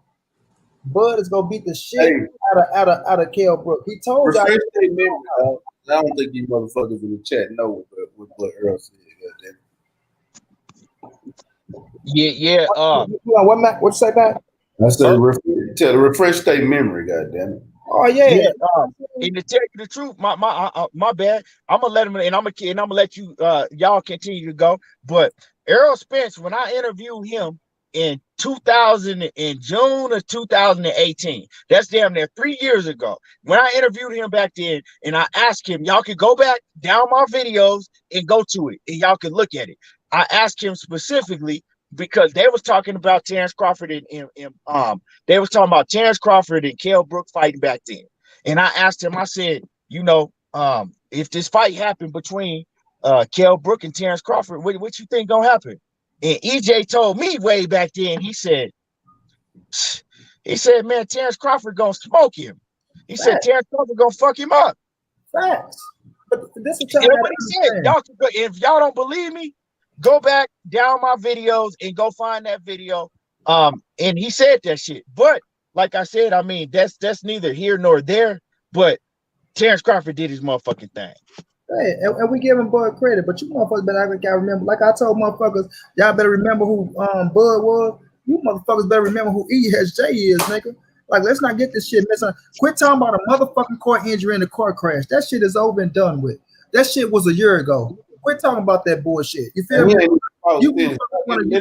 Bud is gonna beat the shit out of Kell Brook. He told y'all. I don't think you motherfuckers in the chat know what Earl said. Yeah. What you say, Pat? I said, refresh state memory. Goddamn it. Oh yeah. And to tell you the truth, my bad. I'm gonna let him, and I'm gonna let you y'all continue to go. But Errol Spence, when I interviewed him in June of 2018, that's damn near 3 years ago. When I interviewed him back then, and I asked him, y'all could go back down my videos and go to it, and y'all could look at it. I asked him specifically because they was talking about Terence Crawford and they was talking about Terence Crawford and Kell Brook fighting back then. And I asked him, I said, if this fight happened between Kell Brook and Terence Crawford, what you think gonna happen? And EJ told me way back then, he said, man, Terence Crawford gonna smoke him. He said Terence Crawford gonna fuck him up. Facts. But this is what he said. If y'all don't believe me, go back down my videos and go find that video. And he said that shit. But like I said, I mean, that's neither here nor there. But Terence Crawford did his motherfucking thing. Hey, and we give him Bud credit, but you motherfuckers better remember. Like I told motherfuckers, y'all better remember who Bud was. You motherfuckers better remember who ESJ is, nigga. Like, let's not get this shit missing. Quit talking about a motherfucking car injury and a car crash. That shit is over and done with. That shit was a year ago. Quit talking about that bullshit. You feel me? Then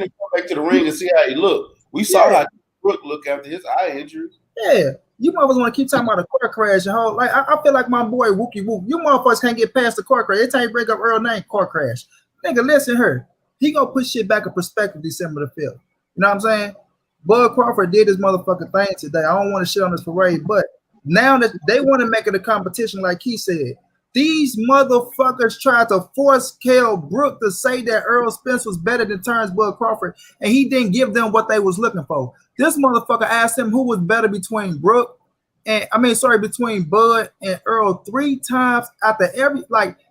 come back to the ring and see how he looked. We saw how Brook looked after his eye injury. Yeah. You motherfuckers want to keep talking about a car crash and whole. Like I feel like my boy Wookie Wook. You motherfuckers can't get past the car crash. Every time you bring up Earl name, car crash. Nigga, listen here. He gonna put shit back in perspective December the 5th. You know what I'm saying? Bud Crawford did his motherfucking thing today. I don't want to shit on this parade, but now that they want to make it a competition, like he said, these motherfuckers tried to force Kell Brook to say that Errol Spence was better than Terence Bud Crawford, and he didn't give them what they was looking for. This motherfucker asked him who was better between Brook and between Bud and Earl 3 times after every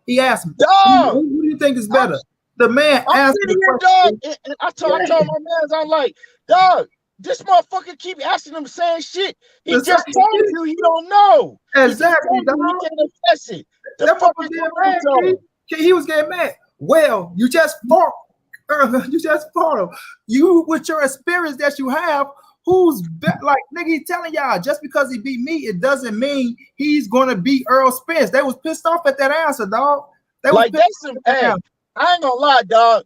he asked him, who do you think is better? The man asked me, dog, and I told my man, I'm like, dog, this motherfucker keep asking him the same shit. He just told you he don't know. Exactly, dog. He can't assess it. That fucker getting mad. He was getting mad. Well, you just fought. You just fought him. You, with your experience that you have, who's like nigga, he's telling y'all just because he beat me, it doesn't mean he's gonna beat Errol Spence. They was pissed off at that answer, dog. They was I ain't gonna lie, dog.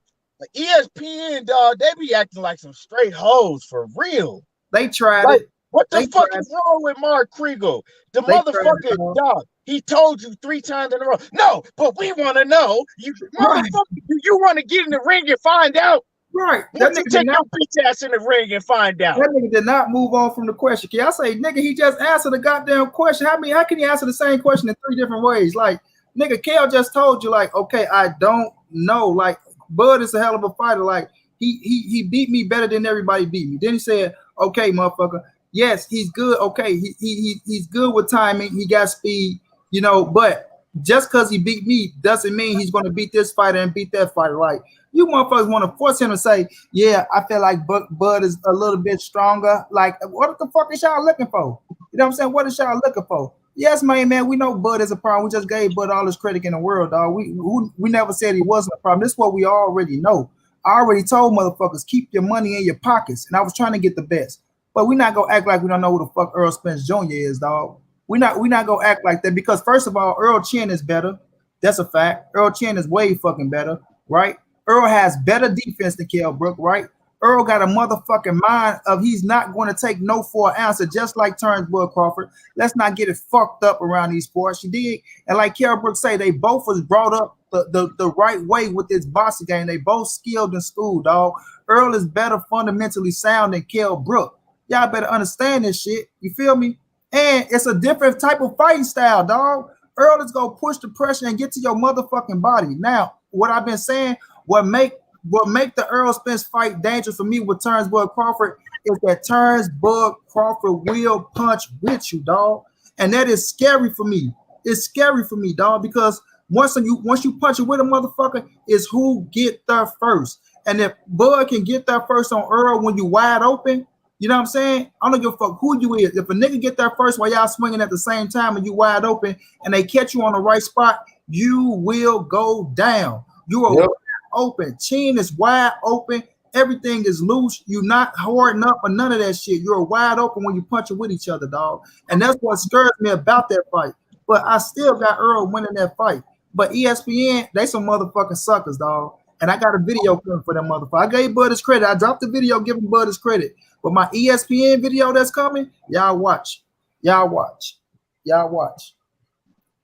ESPN, dog, they be acting like some straight hoes for real. They tried it. What the fuck is wrong with Mark Kriegel? The motherfucker, dog, he told you 3 times in a row. No, but we want to know. You motherfucker, you want to get in the ring and find out? Right. That nigga take your bitch ass in the ring and find out. That nigga did not move on from the question. Can I say, nigga, he just answered the goddamn question. How can he answer the same question in 3 different ways? Like, nigga, Kell just told you, like, okay, I don't know. Like, Bud is a hell of a fighter. Like, he beat me better than everybody beat me. Then he said, okay, motherfucker, yes, he's good. Okay, he's good with timing. He got speed, you know, but just because he beat me doesn't mean he's going to beat this fighter and beat that fighter. Like, you motherfuckers want to force him to say, yeah, I feel like Bud is a little bit stronger. Like, what the fuck is y'all looking for? You know what I'm saying? What is y'all looking for? Yes, man, we know Bud is a problem. We just gave Bud all his credit in the world, dog. We never said he wasn't a problem. This is what we already know. I already told motherfuckers, keep your money in your pockets, and I was trying to get the best. But we're not gonna act like we don't know who the fuck Errol Spence Jr. is, dog. We're not gonna act like that because first of all, Earl Chin is better. That's a fact. Earl Chin is way fucking better, right? Earl has better defense than Kell Brook, right? Earl got a motherfucking mind of he's not going to take no for an answer, just like Terence Bud Crawford. Let's not get it fucked up around these sports. You dig? And like Kell Brook say, they both was brought up the right way with this boxing game. They both skilled in school, dog. Earl is better fundamentally sound than Kell Brook. Y'all better understand this shit. You feel me? And it's a different type of fighting style, dog. Earl is gonna push the pressure and get to your motherfucking body. Now, what I've been saying, what make the Errol Spence fight dangerous for me with Terence Bud Crawford is that Terence Bud Crawford will punch with you, dog. And that is scary for me. It's scary for me, dog, because once you punch it with a motherfucker, is who get there first. And if Bud can get there first on Earl when you wide open, you know what I'm saying? I don't give a fuck who you is. If a nigga get there first while y'all swinging at the same time and you wide open and they catch you on the right spot, you will go down. You are wide open. Chin is wide open. Everything is loose. You're not hoarding up or none of that shit. You're wide open when you punch it with each other, dog. And that's what scares me about that fight. But I still got Earl winning that fight. But ESPN, they some motherfucking suckers, dog. And I got a video coming for them motherfucker. I gave Bud his credit. I dropped the video giving Bud his credit. But my ESPN video that's coming, y'all watch. Y'all watch. Y'all watch.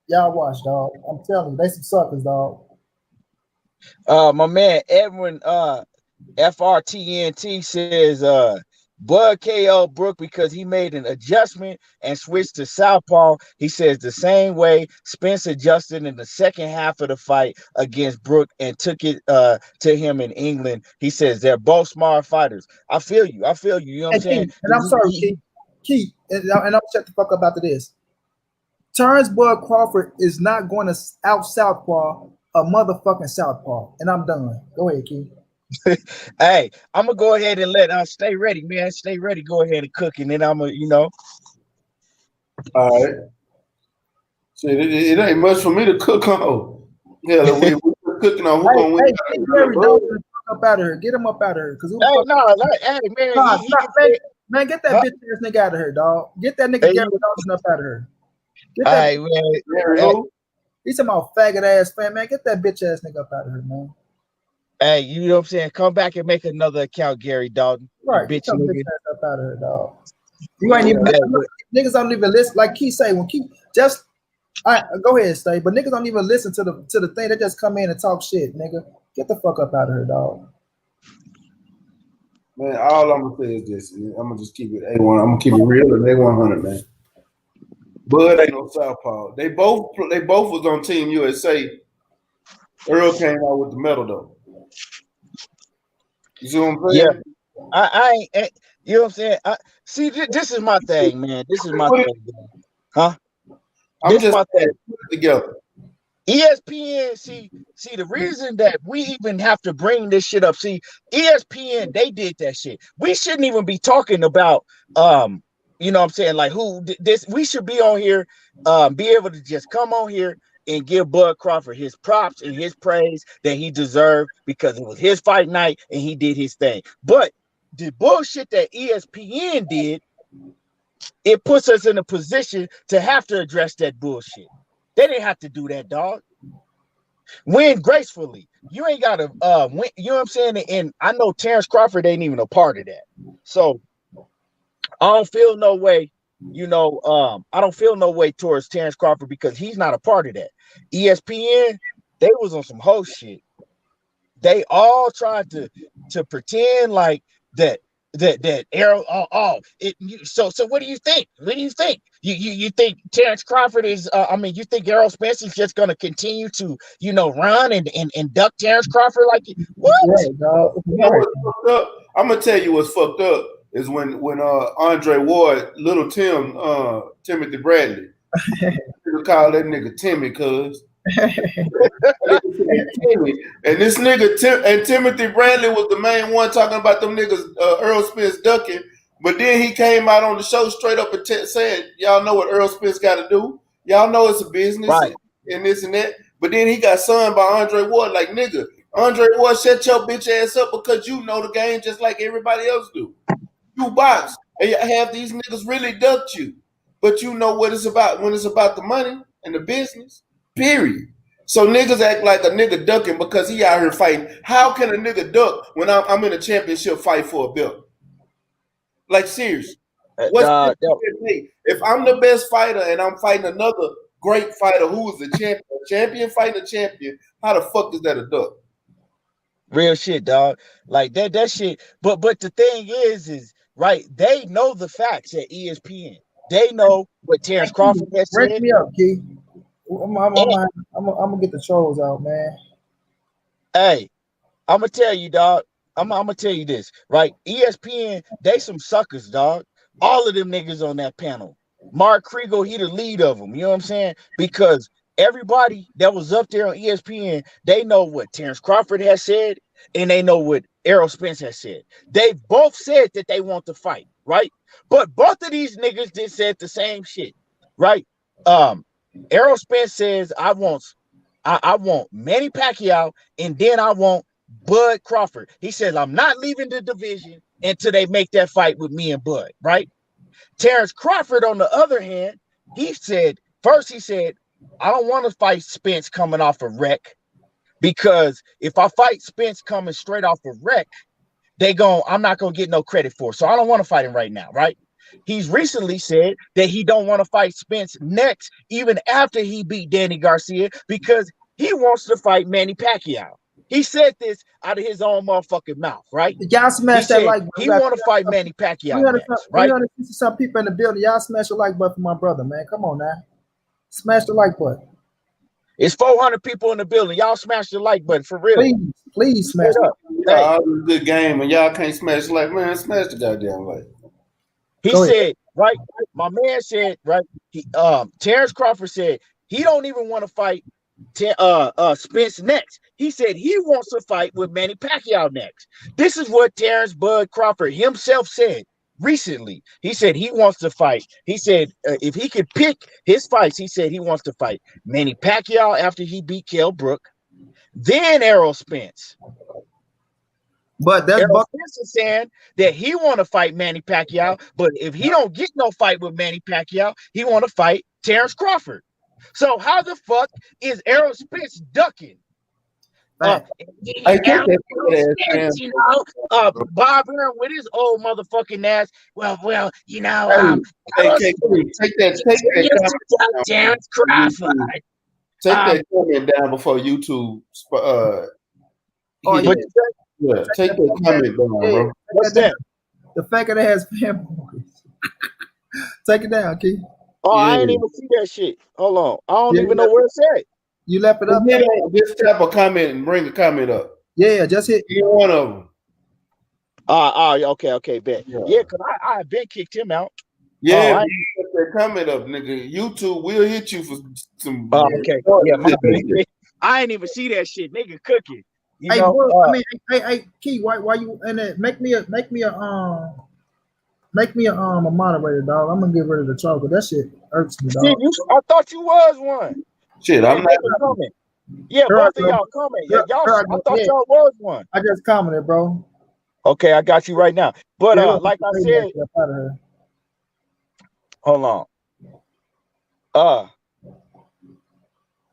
Y'all watch, dog. I'm telling you, they some suckers, dog. My man Edwin FRTNT says Bud KO Brook because he made an adjustment and switched to southpaw. He says the same way Spence adjusted in the second half of the fight against Brook and took it to him in England. He says they're both smart fighters. I feel you. You know what I'm saying? And I'm sorry, Keith, and I'll shut the fuck up after this. Terence Bud Crawford is not going to out southpaw a motherfucking southpaw. And I'm done. Go ahead, Keith. Hey, I'm gonna go ahead and let stay ready, man. Stay ready. Go ahead and cook, and then I'm gonna, All right. See, it ain't much for me to cook on. Yeah, we're cooking on. Who's gonna win? Get Gary Dalton up out of here. Get him up out of here. Cause man, get that bitch ass nigga out of here, dog. Get that nigga Gary Dalton up out of here. Get that. He's talking about faggot ass fan, man. Get that bitch ass nigga up out of here, man. Hey, you know what I'm saying? Come back and make another account, Gary Dalton. Right, bitch nigga. Up out of here, dog. You ain't even niggas don't even listen. Like Key say, when Key just go ahead, stay. But niggas don't even listen to the thing. They just come in and talk shit, nigga. Get the fuck up out of here, dog. Man, all I'm gonna say is this. I'm gonna just keep it A1. I'm gonna keep it real and A100, man. Bud ain't no southpaw. They both was on Team USA. Earl came out with the medal though. You see what I'm saying? Yeah, I ain't. You know what I'm saying? See, this is my thing, man. This is my thing, huh? I'm just put it together. ESPN, see, the reason that we even have to bring this shit up, see, ESPN, they did that shit. We shouldn't even be talking about, you know what I'm saying, like who this. We should be on here, be able to just come on here and give Bud Crawford his props and his praise that he deserved because it was his fight night and he did his thing. But the bullshit that ESPN did, it puts us in a position to have to address that bullshit. They didn't have to do that, dog. Win gracefully. You ain't got to win, you know what I'm saying? And I know Terence Crawford ain't even a part of that. So I don't feel no way, you know, I don't feel no way towards Terence Crawford because he's not a part of that. ESPN, they was on some whole shit. They all tried to pretend like that Errol. So what do you think? What do you think? You think Terence Crawford is? You think Errol Spence is just going to continue to run and duck Terence Crawford like what? What's fucked up? I'm gonna tell you what's fucked up is when Andre Ward, little Timothy Bradley, you call that nigga Timmy, cuz. And this nigga Timothy Bradley was the main one talking about them niggas Errol Spence ducking, but then he came out on the show straight up and said, y'all know what Errol Spence got to do, y'all know it's a business, right, and this and that. But then he got sunned by Andre Ward, like, nigga, Andre Ward, shut your bitch ass up because you know the game just like everybody else do. You box and have these niggas really ducked you, but you know what it's about when it's about the money and the business. Period. So niggas act like a nigga ducking because he out here fighting. How can a nigga duck when I'm in a championship fight for a belt? Like, seriously. If I'm the best fighter and I'm fighting another great fighter who is a champion fighting a champion, how the fuck is that a duck? Real shit, dog. Like that shit. But the thing is right, they know the facts at ESPN. They know what Terence Crawford has said. Break me up, Key. I'm gonna get the trolls out, man. Hey, I'm gonna tell you, dog. I'm gonna tell you this, right? ESPN, they some suckers, dog. All of them niggas on that panel. Mark Kriegel, he the lead of them. You know what I'm saying? Because everybody that was up there on ESPN, they know what Terence Crawford has said, and they know what Errol Spence has said. They both said that they want to fight, right? But both of these niggas did said the same shit, right? Errol Spence says, I want Manny Pacquiao, and then I want Bud Crawford. He says, I'm not leaving the division until they make that fight with me and Bud, right? Terence Crawford, on the other hand, he said, I don't want to fight Spence coming off a wreck, because if I fight Spence coming straight off a wreck, I'm not going to get no credit for it. So I don't want to fight him right now, right? He's recently said that he don't want to fight Spence next, even after he beat Danny Garcia, because he wants to fight Manny Pacquiao. He said this out of his own motherfucking mouth, right? Y'all smash that like button. He want to fight Manny Pacquiao next, right? 350 some people in the building. Y'all smash the like button for my brother, man. Come on now. Smash the like button. It's 400 people in the building. Y'all smash the like button for real. Please smash it. Y'all do a good game, and y'all can't smash the like. Man, smash the goddamn like. He said, right? My man said, right? Terence Crawford said he don't even want to fight Spence next. He said he wants to fight with Manny Pacquiao next. This is what Terence Bud Crawford himself said recently. He said he wants to fight. He said if he could pick his fights, he said he wants to fight Manny Pacquiao after he beat Kell Brook, then Errol Spence. But Errol Spence is saying that he want to fight Manny Pacquiao, but if he don't get no fight with Manny Pacquiao, he want to fight Terence Crawford. So how the fuck is Errol Spence ducking Hey, take that ass, you know, Bob Arum with his old motherfucking ass. Well, you know, hey, take that Terence Crawford. Take that comment down before YouTube. Oh yeah, yeah, take that comment down, bro. What's that? The fact that it has fanboys. Take it down, Keith. Oh, yeah. I ain't even see that shit. Hold on. I don't even know where it's at. You left it up. Just tap a comment and bring a comment up. Yeah, just hit one of them. Okay, bet. Yeah, because I been kicked him out. Yeah, you put that comment up, nigga. YouTube will hit you for some. Okay, yeah, my bad. I ain't even see that shit, nigga. Cooking. You know, bro, I mean, hey, Key, why you in it? Make me a moderator, dog. I'm gonna get rid of the troll because that shit irks me, dog. See, I thought you was one. Shit, I'm not comment. Yeah, both of y'all comment. Yeah, y'all. I thought y'all was one. I just commented, bro. Okay, I got you right now. But like I said, hold on.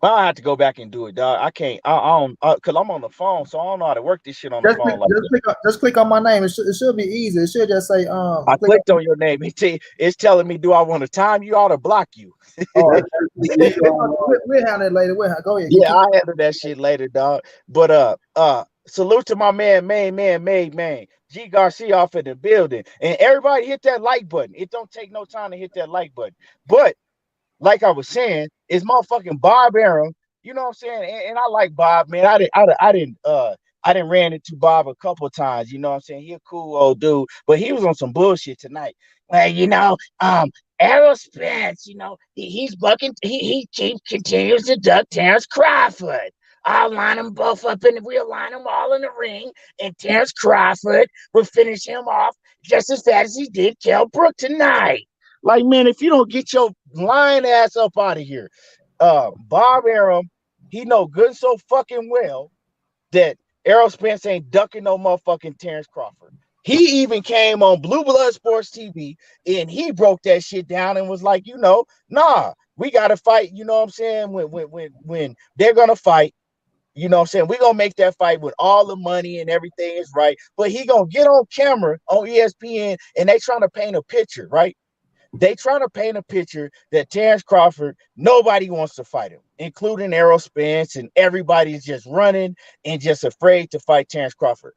I have to go back and do it, dog. I can't. I don't, cause I'm on the phone, so I don't know how to work this shit on the phone. Just click on my name. It should be easy. It should just say I clicked on your name. It's telling me, do I want to time you out or block you? We'll handle it later. Go ahead. Yeah, I'll handle that shit later, dog. But salute to my man, G Garcia off in the building, and everybody hit that like button. It don't take no time to hit that like button, but. Like I was saying, it's motherfucking Bob Arum. You know what I'm saying? And I like Bob, man. I didn't ran into Bob a couple times. You know what I'm saying? He a cool old dude, but he was on some bullshit tonight. Well, you know, Errol Spence, you know, he's bucking. He continues to duck Terence Crawford. I'll line them both up, and we'll line them all in the ring. And Terence Crawford will finish him off just as fast as he did Kell Brook tonight. Like, man, if you don't get your lying ass up out of here, Bob Arum, he know good so fucking well that Errol Spence ain't ducking no motherfucking Terence Crawford. He even came on Blue Blood Sports TV and he broke that shit down and was like, you know, nah, we gotta fight. You know what I'm saying? When they're gonna fight, you know what I'm saying? We're gonna make that fight with all the money and everything is right. But he gonna get on camera on ESPN and they trying to paint a picture, right? They trying to paint a picture that Terence Crawford, nobody wants to fight him, including Errol Spence, and everybody's just running and just afraid to fight Terence Crawford.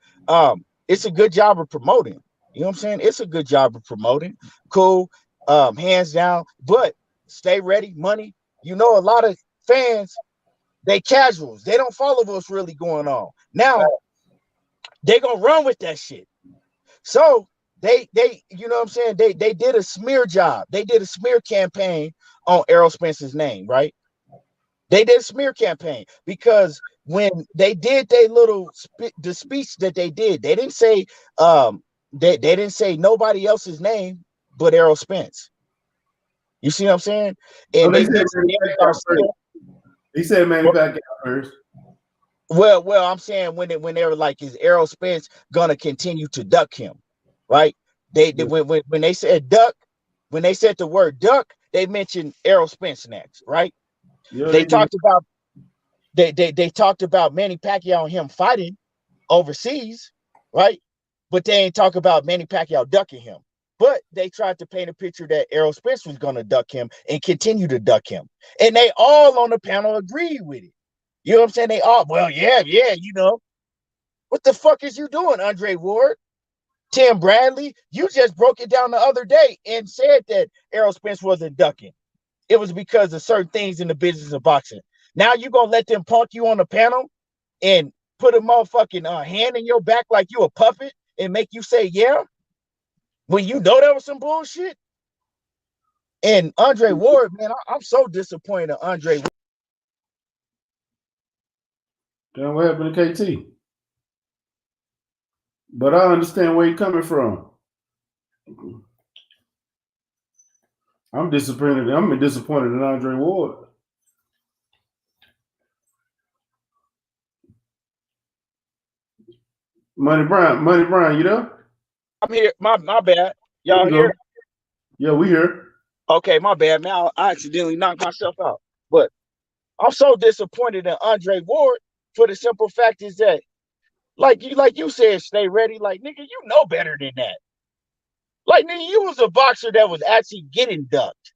It's a good job of promoting. You know what I'm saying? It's a good job of promoting. Cool, hands down. But stay ready, money. You know, a lot of fans, they casuals. They don't follow what's really going on. Now, they gonna run with that shit. So they you know what I'm saying, they did a smear job. They did a smear campaign on Errol Spence's name, right? They did a smear campaign because when they did their little the speech that they did, they didn't say they didn't say nobody else's name but Errol Spence. You see what I'm saying? And he said manufacturer first. Well, I'm saying when they were like, is Errol Spence gonna continue to duck him? Right? When they said duck, when they said the word duck, they mentioned Errol Spence next, right? Yeah, they talked about they talked about Manny Pacquiao and him fighting overseas, right? But they ain't talk about Manny Pacquiao ducking him. But they tried to paint a picture that Errol Spence was gonna duck him and continue to duck him. And they all on the panel agreed with it. You know what I'm saying? They all, well, yeah, you know. What the fuck is you doing, Andre Ward? Tim Bradley, you just broke it down the other day and said that Errol Spence wasn't ducking. It was because of certain things in the business of boxing. Now you gonna let them punk you on the panel and put a motherfucking hand in your back like you a puppet and make you say yeah when you know that was some bullshit? And Andre Ward, man, I'm so disappointed in Andre. Then what happened to KT? But I understand where you're coming from. I'm disappointed. I'm disappointed in Andre Ward. Money Brian, you there? I'm here. My bad. Y'all here? Yeah, we here. Okay, my bad, man. I accidentally knocked myself out. But I'm so disappointed in Andre Ward for the simple fact is that, like you said, stay ready. Like, nigga, you know better than that. Like, nigga, you was a boxer that was actually getting ducked.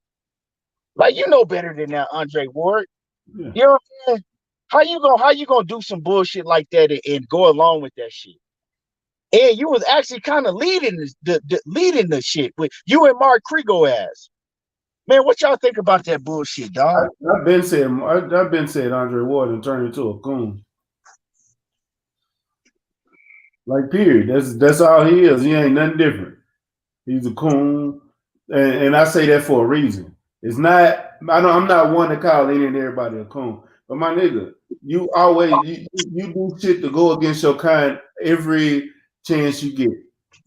Like, you know better than that, Andre Ward. Yeah. You know what I'm saying? How you gonna do some bullshit like that and go along with that shit? And you was actually kind of leading leading the shit with you and Mark Krigo ass. Man, what y'all think about that bullshit, dog? I've been said Andre Ward and turned into a coon. Like, period. That's all he is. He ain't nothing different. He's a coon, and I say that for a reason. It's not. I'm not one to call any and everybody a coon, but my nigga, you do shit to go against your kind every chance you get.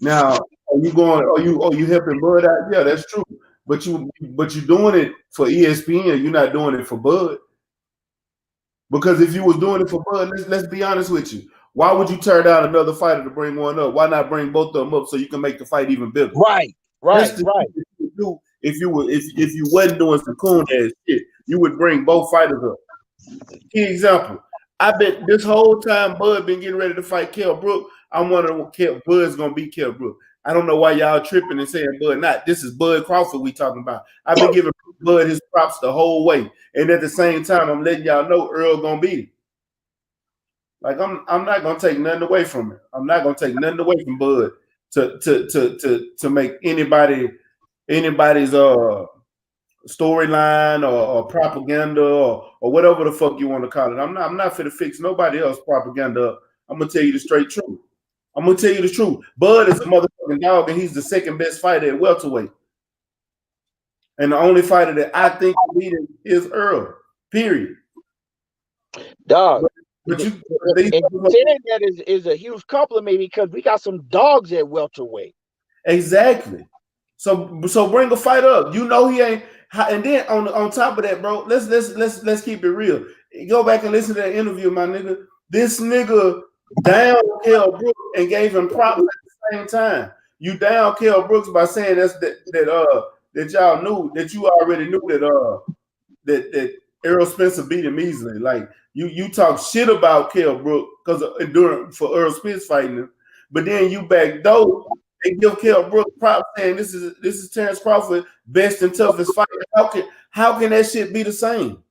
Now, are you helping Bud out? Yeah, that's true. But you doing it for ESPN. You're not doing it for Bud. Because if you was doing it for Bud, let's be honest with you. Why would you tear down another fighter to bring one up? Why not bring both of them up so you can make the fight even bigger? Right. If you wasn't doing some coon ass shit, you would bring both fighters up. Key example. I bet this whole time Bud been getting ready to fight Kell Brook. I'm wondering what Bud's gonna beat Kell Brook. I don't know why y'all tripping and saying Bud not. This is Bud Crawford we talking about. I've been giving Bud his props the whole way, and at the same time, I'm letting y'all know Earl gonna beat him. Like, I'm not gonna take nothing away from it. I'm not gonna take nothing away from Bud to make anybody's storyline or propaganda or whatever the fuck you want to call it. I'm not finna fix nobody else propaganda up. I'm gonna tell you the straight truth. I'm gonna tell you the truth. Bud is a motherfucking dog, and he's the second best fighter at welterweight. And the only fighter that I think can beat him is Earl. Period. Dog. But saying that is a huge compliment because we got some dogs at welterweight. Exactly. So bring a fight up. You know he ain't. And then on top of that, bro, let's keep it real. Go back and listen to that interview, my nigga. This nigga down Kell Brooks and gave him props at the same time. You down Kell Brooks by saying that y'all knew that you already knew that Errol Spence beat him easily. Like, you talk shit about Kell Brook because for Errol Spence fighting him, but then you backdoor and give Kell Brook props saying this is Terence Crawford best and toughest fighter. How can that shit be the same?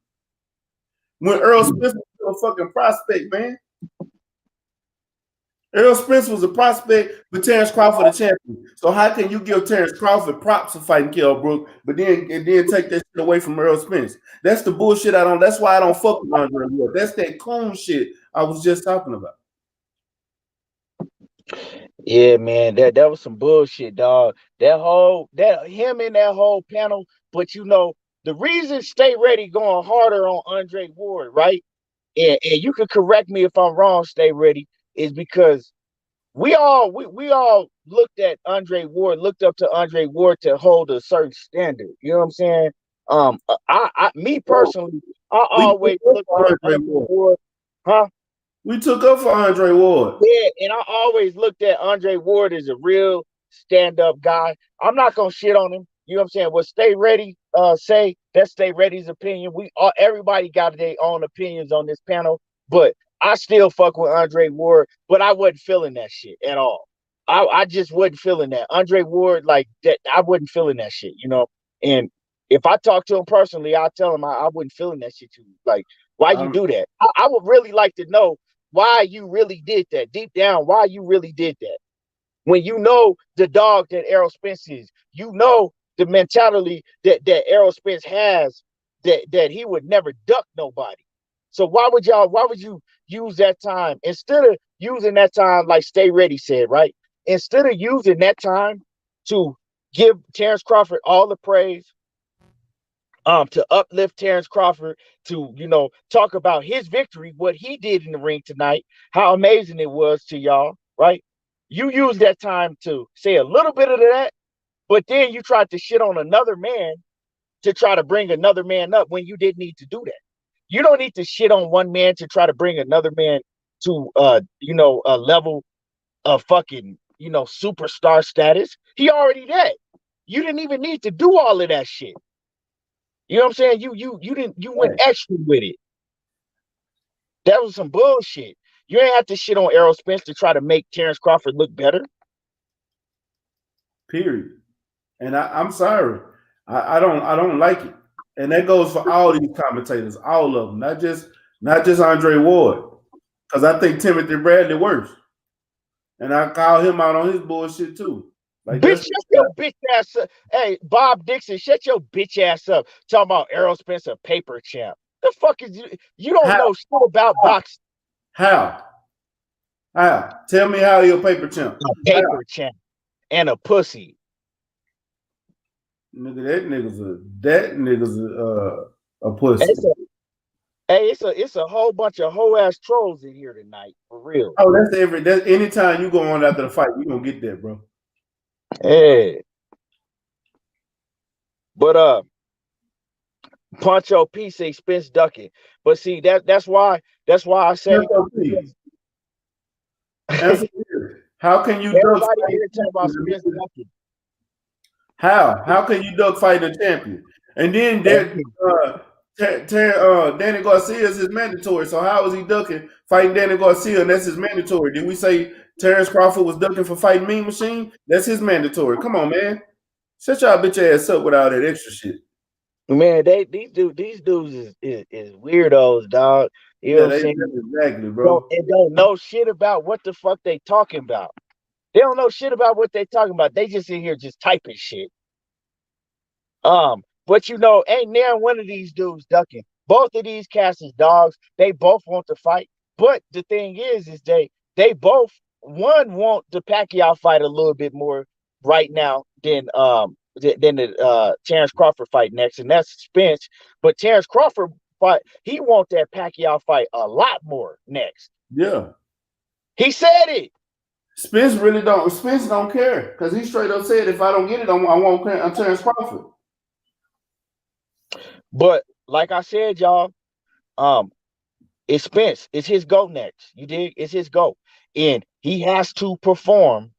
When Errol Spence was a fucking prospect, man. Errol Spence was a prospect, but Terence Crawford a champion. So how can you give Terence Crawford props for fighting Kell Brook, but then take that shit away from Errol Spence? That's the bullshit I don't. That's why I don't fuck with Andre Ward. That's that coon shit I was just talking about. Yeah, man, that was some bullshit, dog. Him and that whole panel. But you know, the reason Stay Ready going harder on Andre Ward, right? And you can correct me if I'm wrong, Stay Ready, is because we all looked up to Andre Ward to hold a certain standard. You know what I'm saying? Me personally, I always looked at Andre Ward, huh? We took up for Andre Ward. Yeah, and I always looked at Andre Ward as a real stand-up guy. I'm not gonna shit on him. You know what I'm saying? What Stay Ready say, that's Stay Ready's opinion. Everybody got their own opinions on this panel, but I still fuck with Andre Ward, but I wasn't feeling that shit at all. I just wasn't feeling that. Andre Ward, like that, I wasn't feeling that shit, you know? And if I talk to him personally, I'll tell him I wasn't feeling that shit too. Like, why you do that? I would really like to know why you really did that. Deep down, why you really did that. When you know the dog that Errol Spence is, you know the mentality that Errol Spence has, that he would never duck nobody. So why would you use that time instead of using that time like Stay Ready said, right? Instead of using that time to give Terence Crawford all the praise, to uplift Terence Crawford, to, you know, talk about his victory, what he did in the ring tonight, how amazing it was to y'all, right? You use that time to say a little bit of that, but then you tried to shit on another man to try to bring another man up when you didn't need to do that. You don't need to shit on one man to try to bring another man to a level of fucking, superstar status. He already that. You didn't even need to do all of that shit. You know what I'm saying? You went extra with it. That was some bullshit. You ain't have to shit on Errol Spence to try to make Terence Crawford look better. Period. And I'm sorry. I don't like it. And that goes for all these commentators, all of them, not just Andre Ward. Because I think Timothy Bradley worse. And I call him out on his bullshit too. Like, bitch, shut your bitch ass up. Hey, Bob Dixon, shut your bitch ass up. Talking about Errol Spence, a paper champ. The fuck is you? You don't know shit about boxing. How? Tell me how you're a paper champ. A paper champ and a pussy. Nigga, that nigga's a pussy. It's a whole bunch of hoe ass trolls in here tonight, for real. Oh, that's anytime you go on after the fight, you gonna get that, bro. Yeah. But Poncho P say Spence ducking. But see, that's why I say how can you duck fighting? How can you duck fighting a champion? And then Danny Garcia is his mandatory. So how is he ducking fighting Danny Garcia? And that's his mandatory. Did we say Terence Crawford was ducking for fighting Mean Machine? That's his mandatory. Come on, man. Shut y'all bitch ass up with all that extra shit. Man, these dudes is weirdos, dog. You know what I'm saying? Exactly, bro. They don't know shit about what the fuck they talking about. They don't know shit about what they talking about. They just in here just typing shit. But you know, ain't near one of these dudes ducking. Both of these cats is dogs. They both want to fight. But the thing is they both want the Pacquiao fight a little bit more right now than the Terence Crawford fight next, and that's Spence. But Terence Crawford fight, he want that Pacquiao fight a lot more next. Yeah. He said it. Spence don't care, because he straight up said, if I don't get it, I won't Terence Crawford. But like I said, y'all, it's Spence. It's his go next. You dig? It's his go. And he has to perform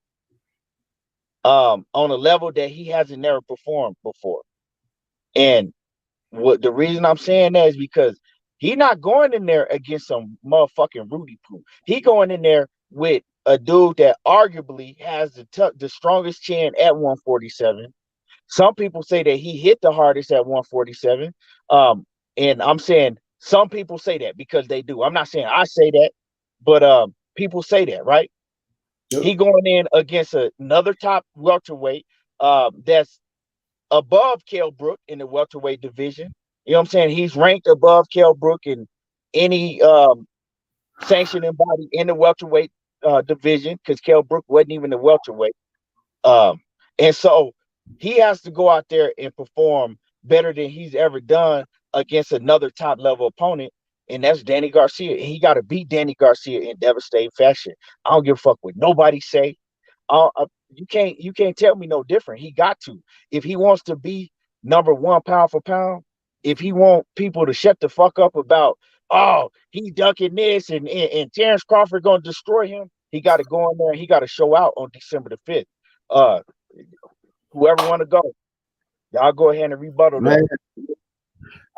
on a level that he hasn't never performed before. And what the reason I'm saying that is because he's not going in there against some motherfucking Rudy Poo. He going in there with a dude that arguably has the strongest chin at 147. Some people say that he hit the hardest at 147. And I'm saying some people say that because they do. I'm not saying I say that, but people say that, right? Yep. He going in against another top welterweight that's above Kell Brook in the welterweight division. You know what I'm saying? He's ranked above Kell Brook in any sanctioning body in the welterweight division, because Kell Brook wasn't even a welterweight. And so he has to go out there and perform better than he's ever done against another top level opponent, and that's Danny Garcia. And he got to beat Danny Garcia in devastating fashion. I don't give a fuck what nobody say. You can't tell me no different. He got to. If he wants to be number one pound for pound, if he want people to shut the fuck up about, oh, he ducking this and Terence Crawford gonna destroy him, he got to go in there and he got to show out on December the 5th. Whoever want to go, y'all go ahead and rebuttal that.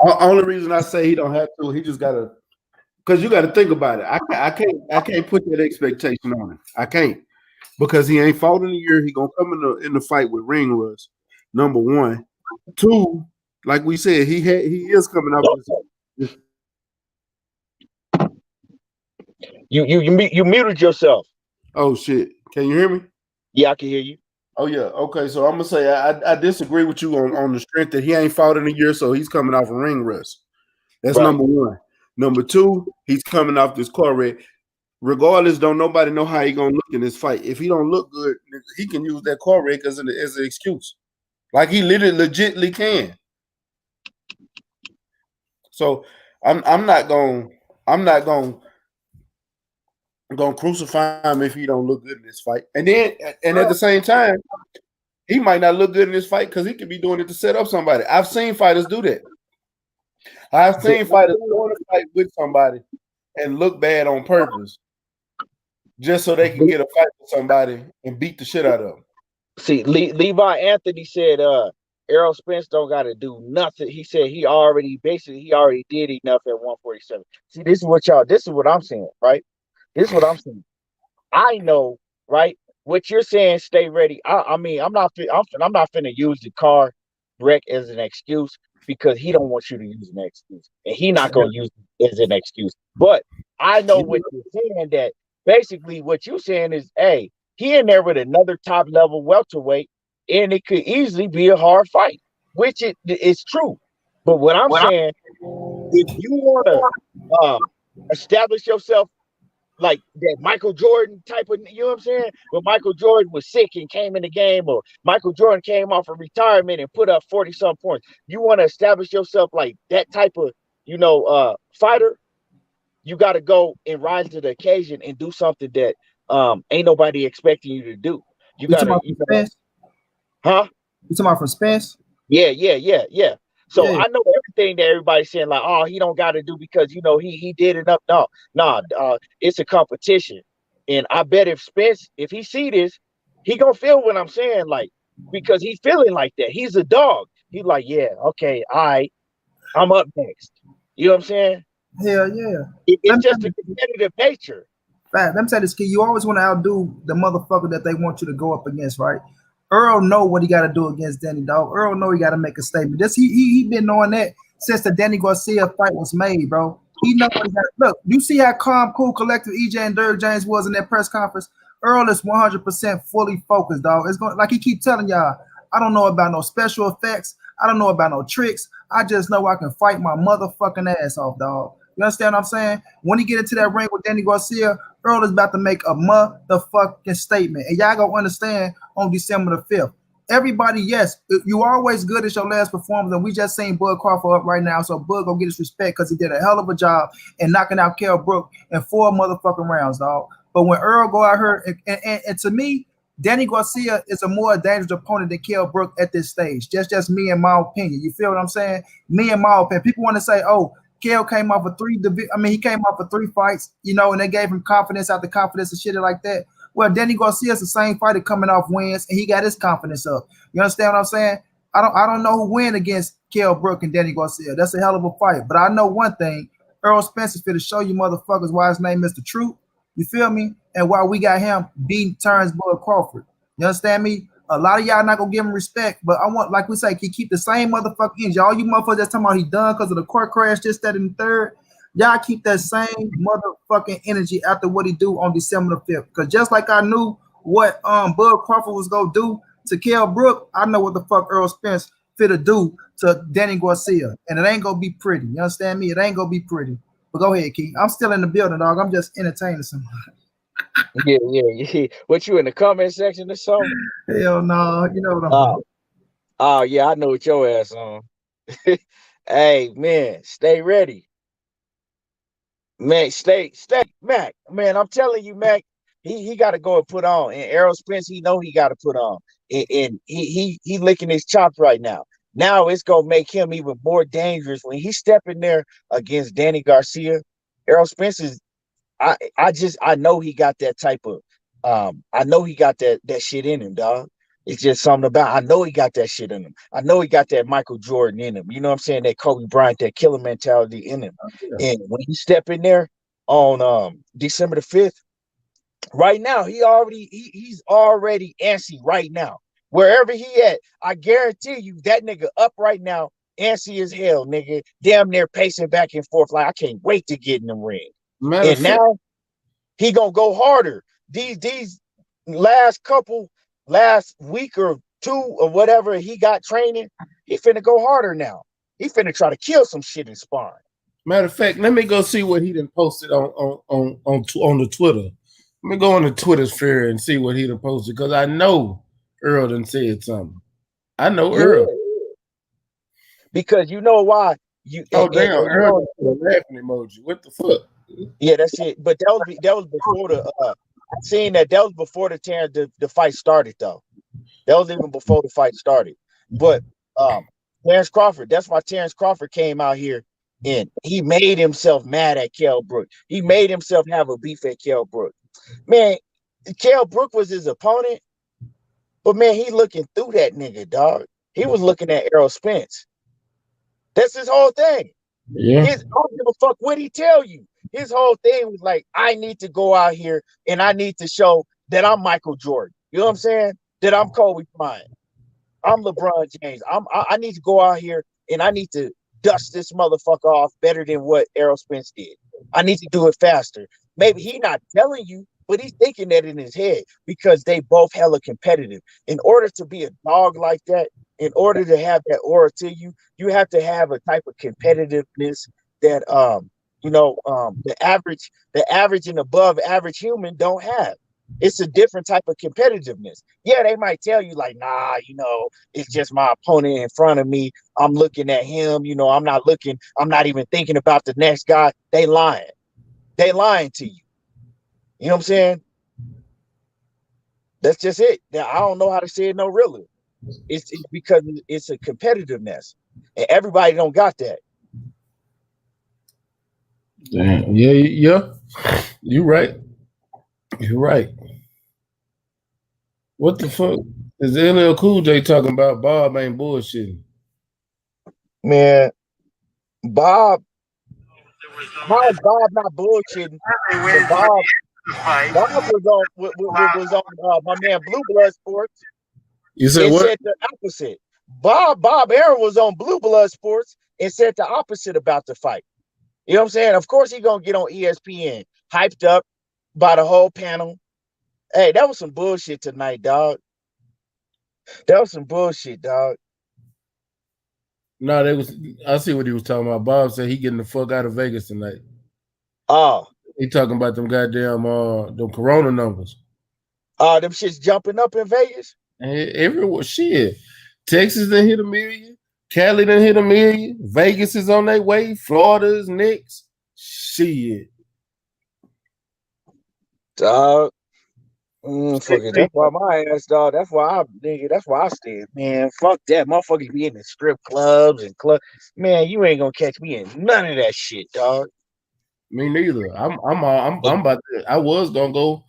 Only reason I say he don't have to, he just gotta, because you got to think about it. I can't put that expectation on him. I can't, because he ain't fought in a year. He gonna come in the fight with ring rust. Number one, two, like we said, he is coming up. You muted yourself. Oh shit! Can you hear me? Yeah, I can hear you. Oh yeah. Okay, so I'm gonna say I disagree with you on the strength that he ain't fought in a year, so he's coming off a ring rust. That's right. Number one. Number two, he's coming off this car wreck. Regardless, don't nobody know how he gonna look in this fight. If he don't look good, he can use that car wreck as an excuse, like he literally legitly can. So I'm not gonna crucify him if he don't look good in this fight. And at the same time, he might not look good in this fight because he could be doing it to set up somebody. I've seen fighters do that. I've seen fighters go in a fight with somebody and look bad on purpose just so they can get a fight with somebody and beat the shit out of them. See, Levi Anthony said Errol Spence don't got to do nothing. He said he already did enough at 147. See, this is what I'm saying, right? This is what I'm saying. I know, right? What you're saying, stay ready. I mean, I'm not finna use the car wreck as an excuse because he don't want you to use an excuse, and he not gonna use it as an excuse. But I know what you're saying. That basically what you're saying is, hey, he in there with another top level welterweight, and it could easily be a hard fight, which it's true. But what I'm saying, if you want to establish yourself like that Michael Jordan type of, you know what I'm saying? When Michael Jordan was sick and came in the game, or Michael Jordan came off of retirement and put up 40-some points. You want to establish yourself like that type of, fighter, you got to go and rise to the occasion and do something that ain't nobody expecting you to do. You got to, huh? You talking about from Spence? Yeah. So Yeah. I know everything that everybody's saying, like, oh, he don't got to do because he did it up. No, it's a competition, and I bet if Spence, if he see this, he gonna feel what I'm saying, like, because he's feeling like that. He's a dog. He's like, yeah, okay, I'm up next. You know what I'm saying? Hell yeah. It's just a competitive nature. Fact. Let me say this, kid. You always want to outdo the motherfucker that they want you to go up against, right? Earl know what he got to do against Danny, dog. Earl know he got to make a statement. He been knowing that since the Danny Garcia fight was made, bro. He know what he got. Look, you see how calm, cool, collective EJ and Derrick James was in that press conference. Earl is 100% fully focused, dog. It's going like he keep telling y'all. I don't know about no special effects. I don't know about no tricks. I just know I can fight my motherfucking ass off, dog. You understand what I'm saying? When he get into that ring with Danny Garcia, Earl is about to make a motherfucking statement. And y'all gonna understand on December the 5th. Everybody, yes, you always good at your last performance, and we just seen Bud Crawford up right now, so Bud gonna get his respect because he did a hell of a job in knocking out Kell Brook in 4 motherfucking rounds, dog. But when Earl go out here, and to me, Danny Garcia is a more dangerous opponent than Kell Brook at this stage. Just me and my opinion. You feel what I'm saying? Me and my opinion. People want to say, oh, Kell came off of 3. He came off of 3 fights, and they gave him confidence after confidence and shit like that. Well, Danny Garcia is the same fighter coming off wins, and he got his confidence up. You understand what I'm saying? I don't know who win against Kell Brook and Danny Garcia. That's a hell of a fight. But I know one thing: Errol Spence is to show you motherfuckers why his name is the Truth. You feel me? And why we got him beating Terence Crawford. You understand me? A lot of y'all not gonna give him respect, but I want, like we say, keep the same motherfucking energy. All you motherfuckers that's talking about he done because of the court crash, this, that, and the third. Y'all keep that same motherfucking energy after what he do on December the 5th. Because just like I knew what Bud Crawford was gonna do to Kell Brook, I know what the fuck Errol Spence finna do to Danny Garcia. And it ain't gonna be pretty. You understand me? It ain't gonna be pretty. But go ahead, Keith. I'm still in the building, dog. I'm just entertaining somebody. Yeah. What, you in the comment section or something? Hell no, you know what I'm doing. Oh yeah, I know what your ass on. Hey man, stay ready. Man, stay, Mac. Man, I'm telling you, Mac, he got to go and put on. And Errol Spence, he know he got to put on. And he licking his chops right now. Now it's gonna make him even more dangerous when he's stepping there against Danny Garcia. Errol Spence is, I know he got that type of I know he got that shit in him, dog. It's just something about, I know he got that shit in him. I know he got that Michael Jordan in him. You know what I'm saying? That Kobe Bryant, that killer mentality in him. Yeah. And when he step in there on December the 5th, right now, he's already antsy right now. Wherever he at, I guarantee you that nigga up right now, antsy as hell, nigga. Damn near pacing back and forth like, I can't wait to get in the ring. And now he gonna go harder. These last week or 2 or whatever he got training, he finna go harder now. He finna try to kill some shit in sparring. Matter of fact, let me go see what he done posted on the Twitter. Let me go on the Twitter sphere and see what he done posted, because I know Earl done said something. I know Earl. Because you know why? Earl laughing emoji. What the fuck? Yeah, that's it. But that was before the I seen that was before the fight started though. That was even before the fight started. But Terence Crawford, that's why Terence Crawford came out here and he made himself mad at Kell Brook. He made himself have a beef at Kell Brook. Man, Kell Brook was his opponent, but man, he looking through that nigga, dog. He was looking at Errol Spence. That's his whole thing. Yeah. I don't give a fuck what he tell you. His whole thing was like, I need to go out here and I need to show that I'm Michael Jordan. You know what I'm saying? That I'm Kobe Bryant. I'm LeBron James. I need to go out here and I need to dust this motherfucker off better than what Errol Spence did. I need to do it faster. Maybe he's not telling you, but he's thinking that in his head because they both hella competitive. In order to be a dog like that, in order to have that aura to you, you have to have a type of competitiveness that the average and above average human don't have. It's a different type of competitiveness. Yeah, they might tell you like, nah, it's just my opponent in front of me. I'm looking at him, I'm not even thinking about the next guy. They lying to you. You know what I'm saying? That's just it. Now, I don't know how to say it no realer. It's because it's a competitiveness, and everybody don't got that. Damn. Yeah. You're right. What the fuck is LL Cool J talking about? Bob ain't bullshitting. Man, Bob, how is Bob not bullshitting? Bob was on my man Blue Blood Sports. You said what? Said the opposite. Bob Arum was on Blue Blood Sports and said the opposite about the fight. You know what I'm saying? Of course he gonna get on ESPN, hyped up by the whole panel. Hey, that was some bullshit tonight, dog. That was some bullshit, dog. No, I see what he was talking about. Bob said he getting the fuck out of Vegas tonight. Oh. He talking about them goddamn them corona numbers. Them shit's jumping up in Vegas. And everywhere, shit. Texas done hit 1 million. Cali done hit 1 million. Vegas is on their way. Florida's next. Shit. Dog. Fuck it. That's why my ass, dog. That's why I stay. Man, fuck that. Motherfuckers be in the strip clubs and club. Man, you ain't gonna catch me in none of that shit, dog. Me neither. I'm about to. I was gonna go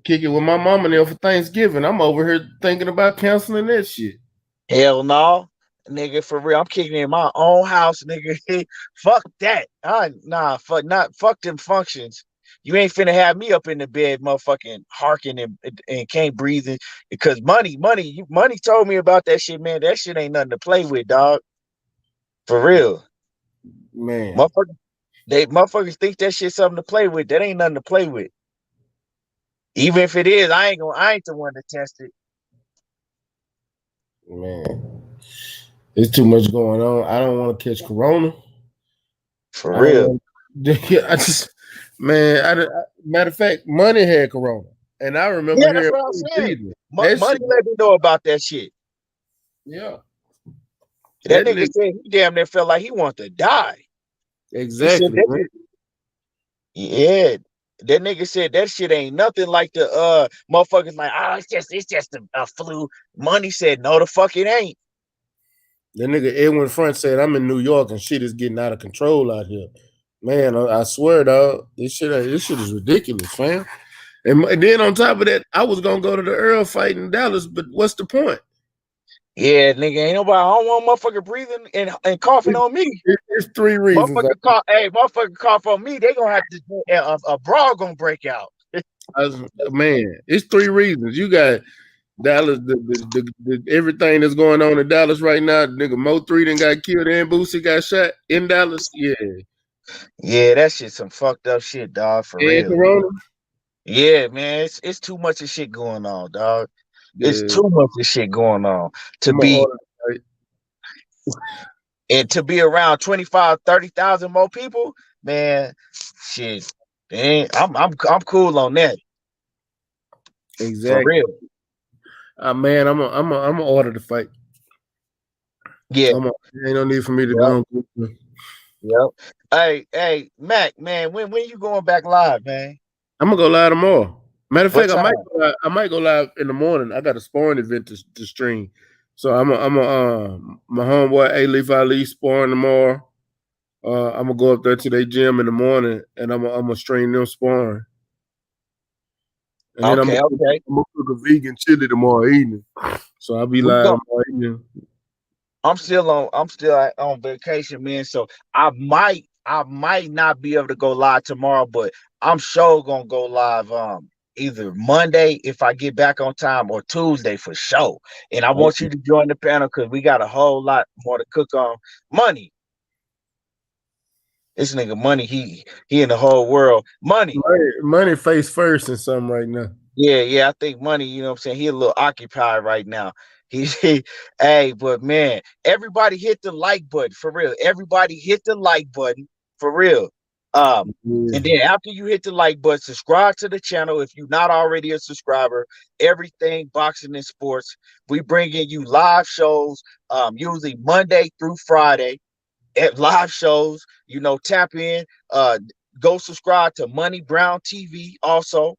kick it with my mama there for Thanksgiving. I'm over here thinking about canceling that shit. Hell no, nigga, for real. I'm kicking in my own house, nigga. Fuck that. Fuck them functions. You ain't finna have me up in the bed, motherfucking harking and can't breathe because money told me about that shit, man. That shit ain't nothing to play with, dog. For real, man. Motherfuckers think that shit something to play with. That ain't nothing to play with. Even if it is, I ain't the one to test it. Man, it's too much going on. I don't want to catch corona. For real. Matter of fact, Money had corona. And I remember that's what I'm saying. Money let me know about that shit. Yeah. That nigga said he damn near felt like he wanted to die. Exactly. That nigga said that shit ain't nothing like the motherfuckers like, it's just a flu. Money said, no, the fuck it ain't. The nigga Edwin Front said, I'm in New York and shit is getting out of control out here. Man, I swear, dog, this shit is ridiculous, fam. And then on top of that, I was gonna go to the Earl fight in Dallas, but what's the point? Yeah, nigga, ain't nobody. I don't want motherfucker breathing and coughing on me. There's 3 reasons. Motherfucker cough on me. They gonna have to a brawl gonna break out. Man, it's 3 reasons. You got Dallas, the everything that's going on in Dallas right now. Nigga, Mo 3 done got killed and Boosie got shot in Dallas. Yeah, that shit some fucked up shit, dog. For real. Corona? Yeah, man, it's too much of shit going on, dog. Yeah. It's too much of shit going on to be around 25, 30,000 more people, man. Shit, I'm cool on that. Exactly. For real. Man, I'm gonna order the fight. Yeah, ain't no need for me to go. Yep. Hey, Mac, man, when you going back live, man? I'm gonna go live tomorrow. Matter of fact, I might go live in the morning. I got a sparring event to stream, so I'm my homeboy A-Leaf Ali sparring tomorrow. I'm gonna go up there to their gym in the morning, and I'm gonna stream them sparring. And then I'm gonna cook a vegan chili tomorrow evening, so I'll be live tomorrow evening. I'm still on vacation, man. So I might not be able to go live tomorrow, but I'm sure gonna go live either Monday if I get back on time or Tuesday for sure. And I want you to join the panel because we got a whole lot more to cook on. Money. This nigga Money, he in the whole world. Money. Money face first in something right now. Yeah, I think Money, you know what I'm saying? He a little occupied right now. Hey, but man, everybody hit the like button for real. Everybody hit the like button for real. And then after you hit the like button, subscribe to the channel if you're not already a subscriber. Everything boxing and sports. We bringing you live shows, usually Monday through Friday at live shows. Tap in, go subscribe to Money Brown TV also.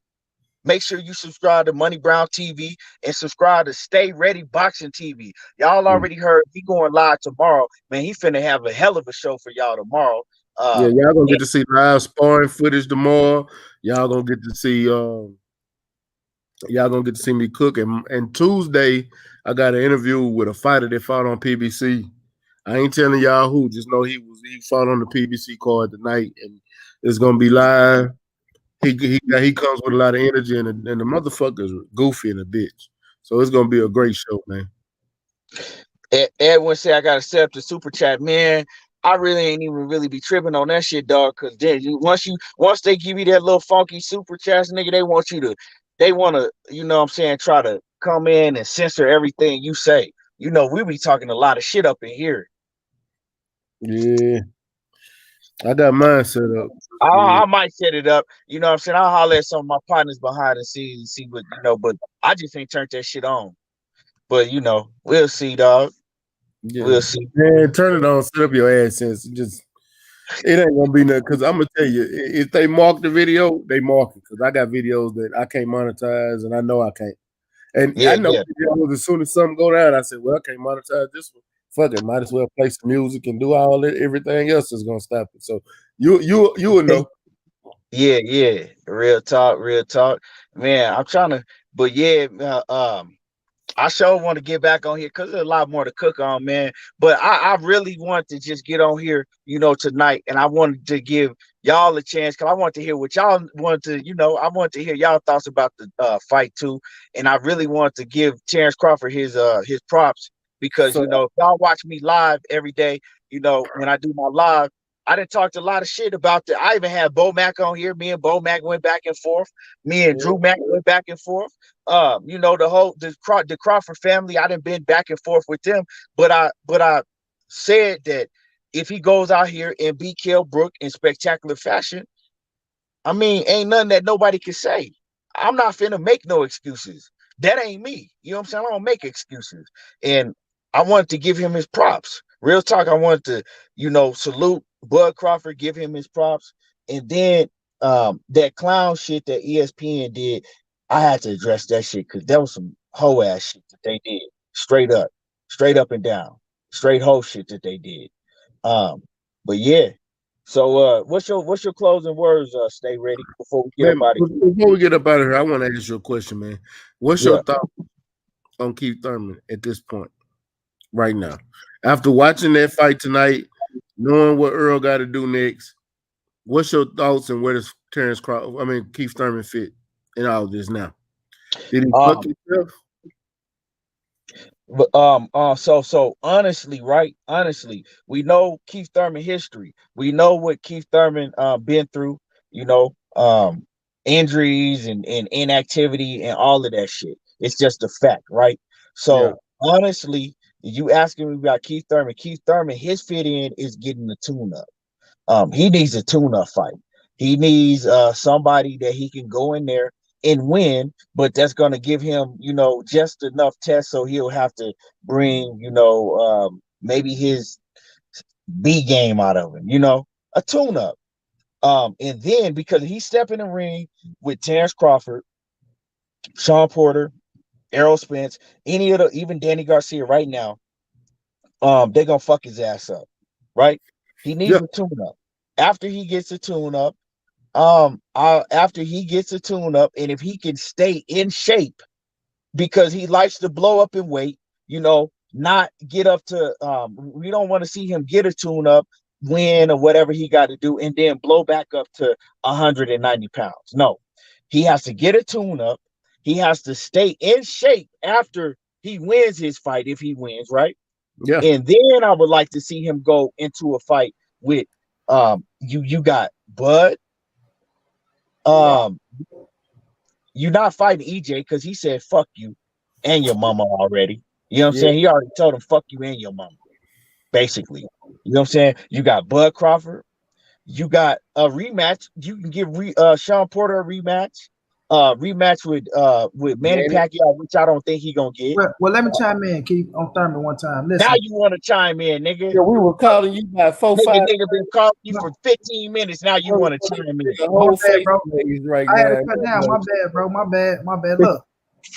Make sure you subscribe to Money Brown TV and subscribe to Stay Ready Boxing TV. Y'all already heard he going live tomorrow. Man, he finna have a hell of a show for y'all tomorrow. Yeah, y'all gonna get to see live sparring footage tomorrow. Y'all gonna get to see me cook. And Tuesday, I got an interview with a fighter that fought on PBC. I ain't telling y'all who. Just know he fought on the PBC card tonight, and it's gonna be live. He comes with a lot of energy, and the motherfucker's goofy and a bitch. So it's gonna be a great show, man. Edwin said I gotta set up the super chat, man. I really ain't even really be tripping on that shit, dog. Cause then once they give you that little funky super chat, nigga, they want to, you know what I'm saying, try to come in and censor everything you say. We be talking a lot of shit up in here. Yeah. I got mine set up. I might set it up. You know what I'm saying? I'll holler at some of my partners behind the scenes and see what, but I just ain't turned that shit on. But we'll see, dog. Yeah. We'll see. Man, turn it on, set up your AdSense. It ain't gonna be nothing. Cause I'm gonna tell you, if they mark the video, they mark it. Cause I got videos that I can't monetize and I know I can't. And I know videos, as soon as something go down, I said, well, I can't monetize this one. Fuck it, might as well play some music and do all that. Everything else is gonna stop it. So you will know. Yeah. Real talk. Man, I'm trying to, but yeah, I sure want to get back on here because there's a lot more to cook on, man. But I really want to just get on here, tonight, and I wanted to give y'all a chance because I want to hear what y'all want to, I want to hear y'all thoughts about the fight too, and I really want to give Terence Crawford his props because if y'all watch me live every day, when I do my live, I done talked a lot of shit about that. I even had Bo Mack on here. Me and Bo Mack went back and forth. Me and Drew Mack went back and forth. The Crawford family, I done been back and forth with them. But I said that if he goes out here and beat Kell Brook in spectacular fashion, I mean, ain't nothing that nobody can say. I'm not finna make no excuses. That ain't me. You know what I'm saying? I don't make excuses. And I wanted to give him his props. Real talk, I wanted to, salute Bud Crawford, give him his props. And then that clown shit that ESPN did, I had to address that shit because that was some hoe ass shit that they did. Straight up and down. Straight hoe shit that they did. But yeah. So what's your closing words, Stay Ready, before we get up out of here? Before we get up out of here, I want to ask you a question, man. What's your thought on Keith Thurman at this point, right now? After watching that fight tonight, knowing what Earl got to do next, what's your thoughts and where does Keith Thurman fit in all this now? Did he fuck himself? So honestly, we know Keith Thurman history. We know what Keith Thurman been through, injuries and inactivity and all of that shit. It's just a fact, right? So honestly, you asking me about Keith Thurman, his fit in is getting the tune up. He needs a tune up fight. He needs somebody that he can go in there and win, but that's going to give him, just enough test so he'll have to bring, maybe his B game out of him, a tune up. And then because he step in the ring with Terence Crawford, Sean Porter, Errol Spence, even Danny Garcia right now, they're gonna fuck his ass up, right? He needs a tune up. After he gets a tune up, and if he can stay in shape, because he likes to blow up in weight, not get up to we don't want to see him get a tune up, win or whatever he got to do, and then blow back up to 190 pounds. No, he has to get a tune up. He has to stay in shape after he wins his fight, if he wins, right? Yeah. And then I would like to see him go into a fight with you got Bud. You're not fighting EJ because he said fuck you and your mama already. You know what I'm saying? He already told him fuck you and your mama, basically. You know what I'm saying? You got Bud Crawford. You got a rematch. You can give Sean Porter a rematch. Rematch with Manny Pacquiao, which I don't think he gonna get. Well, let me chime in, Keith, on Thurman one time. Listen. Now you want to chime in, nigga? Yeah, we were calling you by 4-5. Nigga been calling you for 15 minutes. Now you want to chime in? The whole bad, bro. Right I had now. to cut down. My bad, bro. My bad. Look,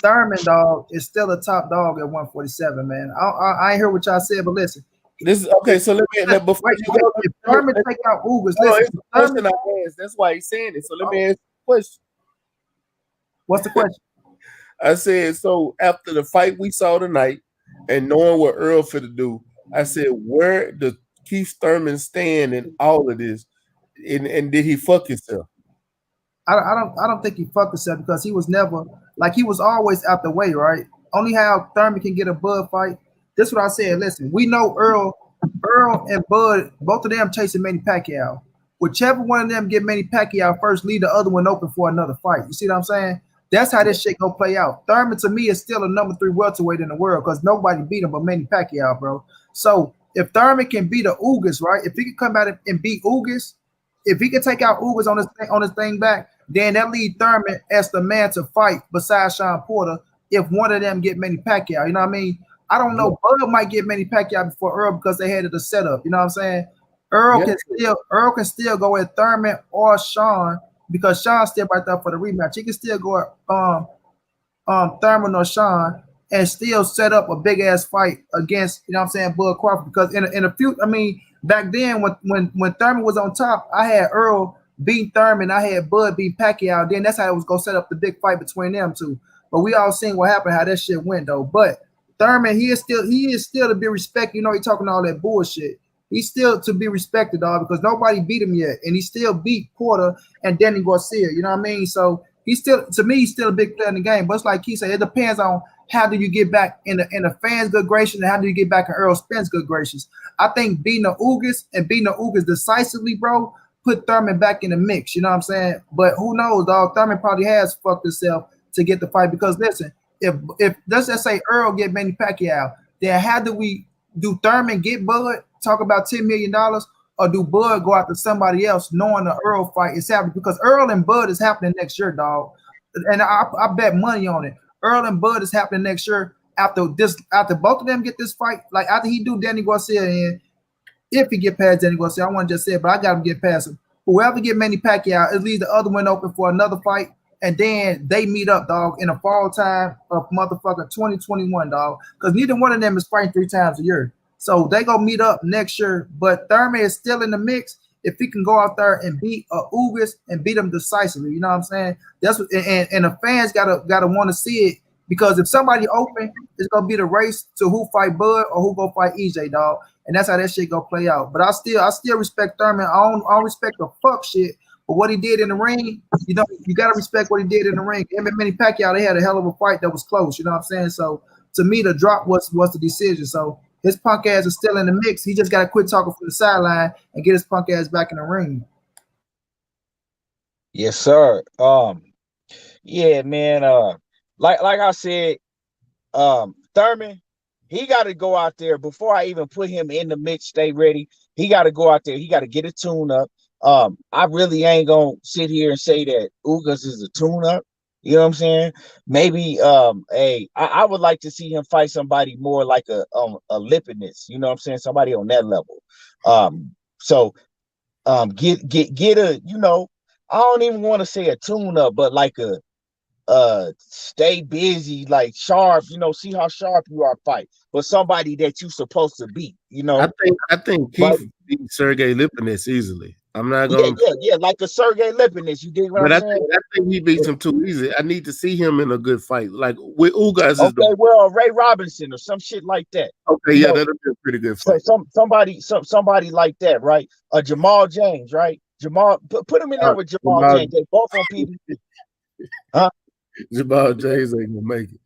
Thurman, dog, is still a top dog at 147, man. I ain't hear what y'all said, but listen. This is okay. So let before you go, if Thurman take out Ugas, listen. Question I asked. That's why he's saying it. So let me ask you a question. What's the question? I said, so after the fight we saw tonight, and knowing what Errol finna do, I said, where does Keith Thurman stand in all of this? And did he fuck himself? I don't think he fucked himself because he was never he was always out the way, right? Only how Thurman can get a Bud fight. This is what I said. Listen, we know Errol and Bud, both of them chasing Manny Pacquiao. Whichever one of them get Manny Pacquiao first, leave the other one open for another fight. You see what I'm saying? That's how this shit gonna play out. Thurman to me is still a number 3 welterweight in the world because nobody beat him but Manny Pacquiao, bro. So if Thurman can beat the Ugas, right? If he can come out and beat Ugas, if he can take out Ugas on his thing back, then that lead Thurman as the man to fight besides Sean Porter if one of them get Manny Pacquiao. You know what I mean? I don't know. Bud might get Manny Pacquiao before Errol because they had it a setup. You know what I'm saying? Errol can still go at Thurman or Sean because Sean's still right there for the rematch. He can still go at Thurman or Sean and still set up a big ass fight against, you know what I'm saying, Bud Crawford. Because in a few, I mean, back then when Thurman was on top, I had Errol beat Thurman, I had Bud beat Pacquiao. Then that's how it was gonna set up the big fight between them two. But we all seen what happened, how that shit went though. But Thurman, he is still to be respected. You know, he talking all that bullshit. He's still to be respected, dog, because nobody beat him yet, and he still beat Porter and Danny Garcia. You know what I mean? So he's still, to me, he's still a big player in the game. But it's like he said, it depends on how do you get back in the fans' good graces and how do you get back in Errol Spence good graces. I think beating the Ugas decisively, bro, put Thurman back in the mix. You know what I'm saying? But who knows, dog? Thurman probably has fucked himself to get the fight because listen, if let's just say Errol get Manny Pacquiao, then how do Thurman get Bud? Talk about $10 million, or do Bud go out to somebody else knowing the Errol fight is happening? Because Errol and Bud is happening next year, dog. And I bet money on it. Errol and Bud is happening next year after both of them get this fight. Like after he do Danny Garcia in, if he get past Danny Garcia, I want to just say it, but I got him get past him. Whoever get Manny Pacquiao, it leaves the other one open for another fight. And then they meet up, dog, in the fall time of motherfucker 2021, dog. Because neither one of them is fighting 3 times a year. So they gonna meet up next year. But Thurman is still in the mix if he can go out there and beat Ugas and beat them decisively. You know what I'm saying? That's what, and the fans gotta want to see it, because if somebody open, it's gonna be the race to who fight Bud or who go fight EJ, dog. And that's how that shit gonna play out. But I still respect Thurman. I don't respect the fuck shit. But what he did in the ring, you know, you gotta respect what he did in the ring. Him and Manny Pacquiao, they had a hell of a fight that was close. You know what I'm saying? So to me, the drop was the decision. So his punk ass is still in the mix. He just gotta quit talking from the sideline and get his punk ass back in the ring. Yes, sir. Yeah, man. Like I said, Thurman, he got to go out there before I even put him in the mix. Stay ready. He got to go out there. He got to get a tune up. I really ain't gonna sit here and say that Ugas is a tune up. You know what I'm saying? Maybe I would like to see him fight somebody more like a Lipinus. You know what I'm saying? Somebody on that level. Get a, you know, I don't even want to say a tune up, but like a stay busy, like sharp, you know, see how sharp you are fight, but somebody that you supposed to beat, you know. I think Keith beat Sergey Lipinus easily. I'm not gonna. Yeah, like a Sergey Lipinets. You dig what But I'm saying? I think he beats him too easy. I need to see him in a good fight. Like with Ugas is Okay, well, Ray Robinson or some shit like that. okay. You Yeah, know, that'll be a pretty good so fight. somebody like that, right? Jamal James, right? Jamal, put him in there with Jamal James. They both on PBC. Huh? Jamal James ain't gonna make it.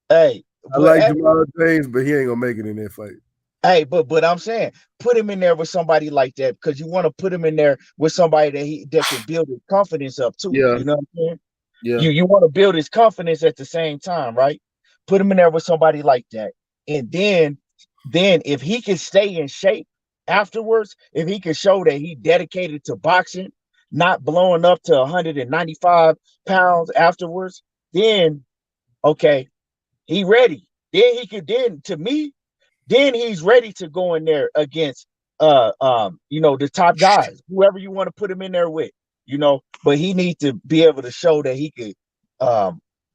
Hey, I like Jamal James, but he ain't gonna make it in that fight. Hey, but I'm saying put him in there with somebody like that because you want to put him in there with somebody that can build his confidence up too. Yeah. You know what I'm saying? Yeah. You want to build his confidence at the same time, right? Put him in there with somebody like that. And then if he can stay in shape afterwards, if he can show that he dedicated to boxing, not blowing up to 195 pounds afterwards, then okay, he ready. Then he could then he's ready to go in there against the top guys, whoever you want to put him in there with, but he needs to be able to show that he could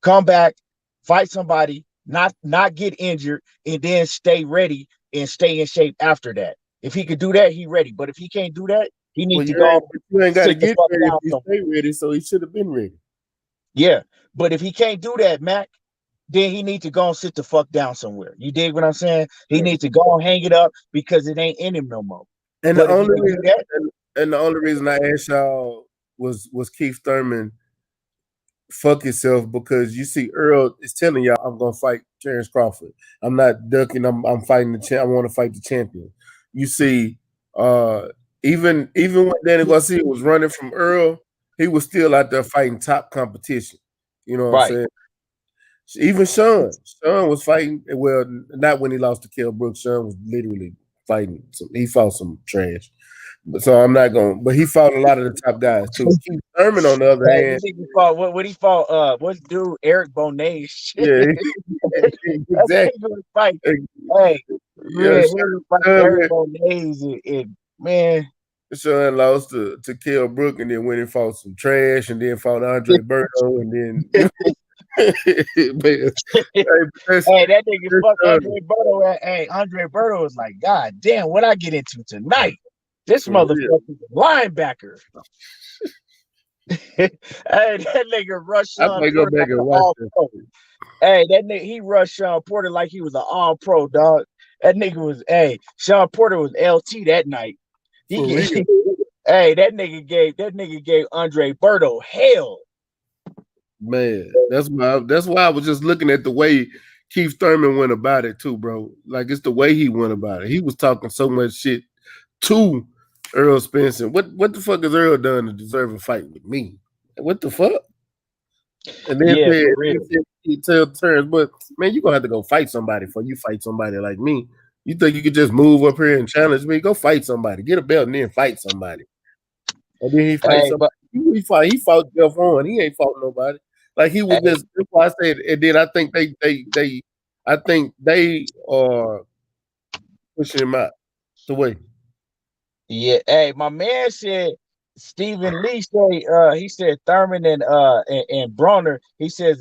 come back, fight somebody, not get injured, and then stay ready and stay in shape after that. If he could do that, he ready. But if he can't do that, he needs to go. You ain't got to get ready if you stay ready, so he should have been ready. Yeah, but if he can't do that, Mac, then he needs to go and sit the fuck down somewhere. You dig what I'm saying? He needs to go and hang it up because it ain't in him no more. And the only reason I asked y'all was Keith Thurman fuck himself because you see Earl is telling y'all I'm gonna fight Terence Crawford. I'm not ducking. I'm fighting the champ. I want to fight the champion. You see, even when Danny Garcia was running from Earl, he was still out there fighting top competition. You know what I'm saying? Even Sean was fighting. Well, not when he lost to Kell Brook. Sean was literally fighting. He fought some trash. So I'm not going. But he fought a lot of the top guys too. Keith Thurman, on the other hand, he fought what he fought. What's dude Eric Bonet? Yeah, exactly. Fight. Hey, man, Eric Bonet, man. Sean lost to Kell Brook and then went and fought some trash and then fought Andre Berto and then. Hey, that nigga fucked Andre Berto. Hey, Andre Berto was like, God damn, what I get into tonight? This motherfucker is a linebacker. Hey, that nigga rushed Sean Porter like an all-pro. Hey, that nigga, he rushed Sean Porter like he was an all-pro, dog. That nigga was, Sean Porter was LT that night. Hey, that nigga gave Andre Berto hell. Man, that's why I was just looking at the way Keith Thurman went about it too, bro. Like it's the way he went about it. He was talking so much shit to Errol Spence. What the fuck has Earl done to deserve a fight with me? What the fuck? And then he tell Terrence, but man, you're gonna have to go fight somebody before you fight somebody like me. You think you could just move up here and challenge me? Go fight somebody, get a belt, and then fight somebody. And then he fights somebody. He fought Jeff Horn. He ain't fought nobody. Like he was just. That's why I said. And then I think they are pushing him out the way. Yeah. Hey, my man said Stephen Lee he said Thurman and Broner. He said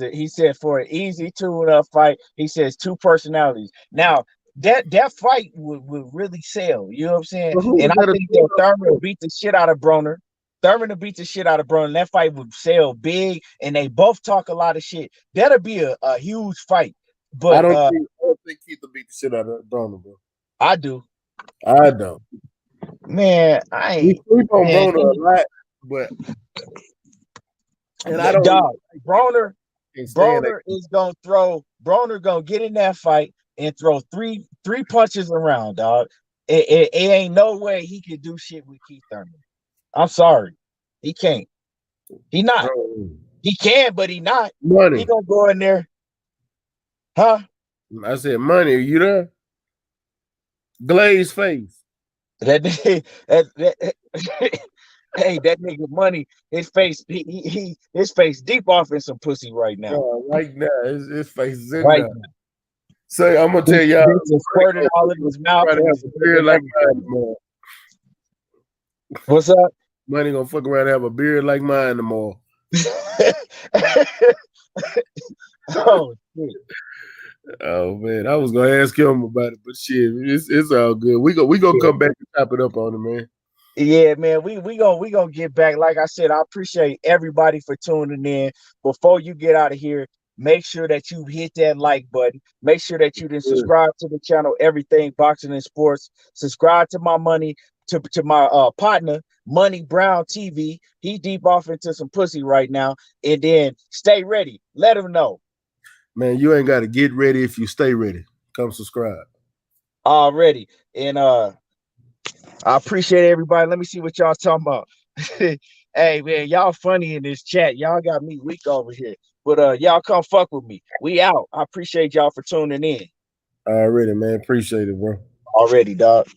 for an easy tune-up fight. He says 2 personalities. Now that fight would really sell. You know what I'm saying? And I think that Thurman beat the shit out of Broner. That fight would sell big, and they both talk a lot of shit. That'll be a huge fight. But I don't think Keith will beat the shit out of Broner, bro. I do. I don't. Man, I ain't. We sleep on Broner a lot, but and I don't. Dog, Broner is gonna throw. Broner gonna get in that fight and throw three punches around, dog. It ain't no way he can do shit with Keith Thurman. I'm sorry. He can't. He not. He can, but he not. Money. He gonna go in there. Huh? I said, money, are you there? Glazed face. Hey, that nigga Money, his face, his face deep off in some pussy right now. Right now, his face is in right there. So I'm gonna tell y'all, squirting all in his mouth. What's up? Money gonna fuck around and have a beard like mine tomorrow. Oh shit. Oh man, I was gonna ask him about it, but shit, it's all good. We gonna come back and chop it up on him, man. Yeah, man, we gonna get back. Like I said, I appreciate everybody for tuning in. Before you get out of here, make sure that you hit that like button. Make sure that you then subscribe to the channel, Everything Boxing and Sports. Subscribe to my my partner, Money Brown TV. He deep off into some pussy right now. And then stay ready. Let him know. Man, you ain't got to get ready if you stay ready. Come subscribe. Already. And I appreciate everybody. Let me see what y'all talking about. Hey man, y'all funny in this chat. Y'all got me weak over here. But y'all come fuck with me. We out. I appreciate y'all for tuning in. Already, man. Appreciate it, bro. Already, dog.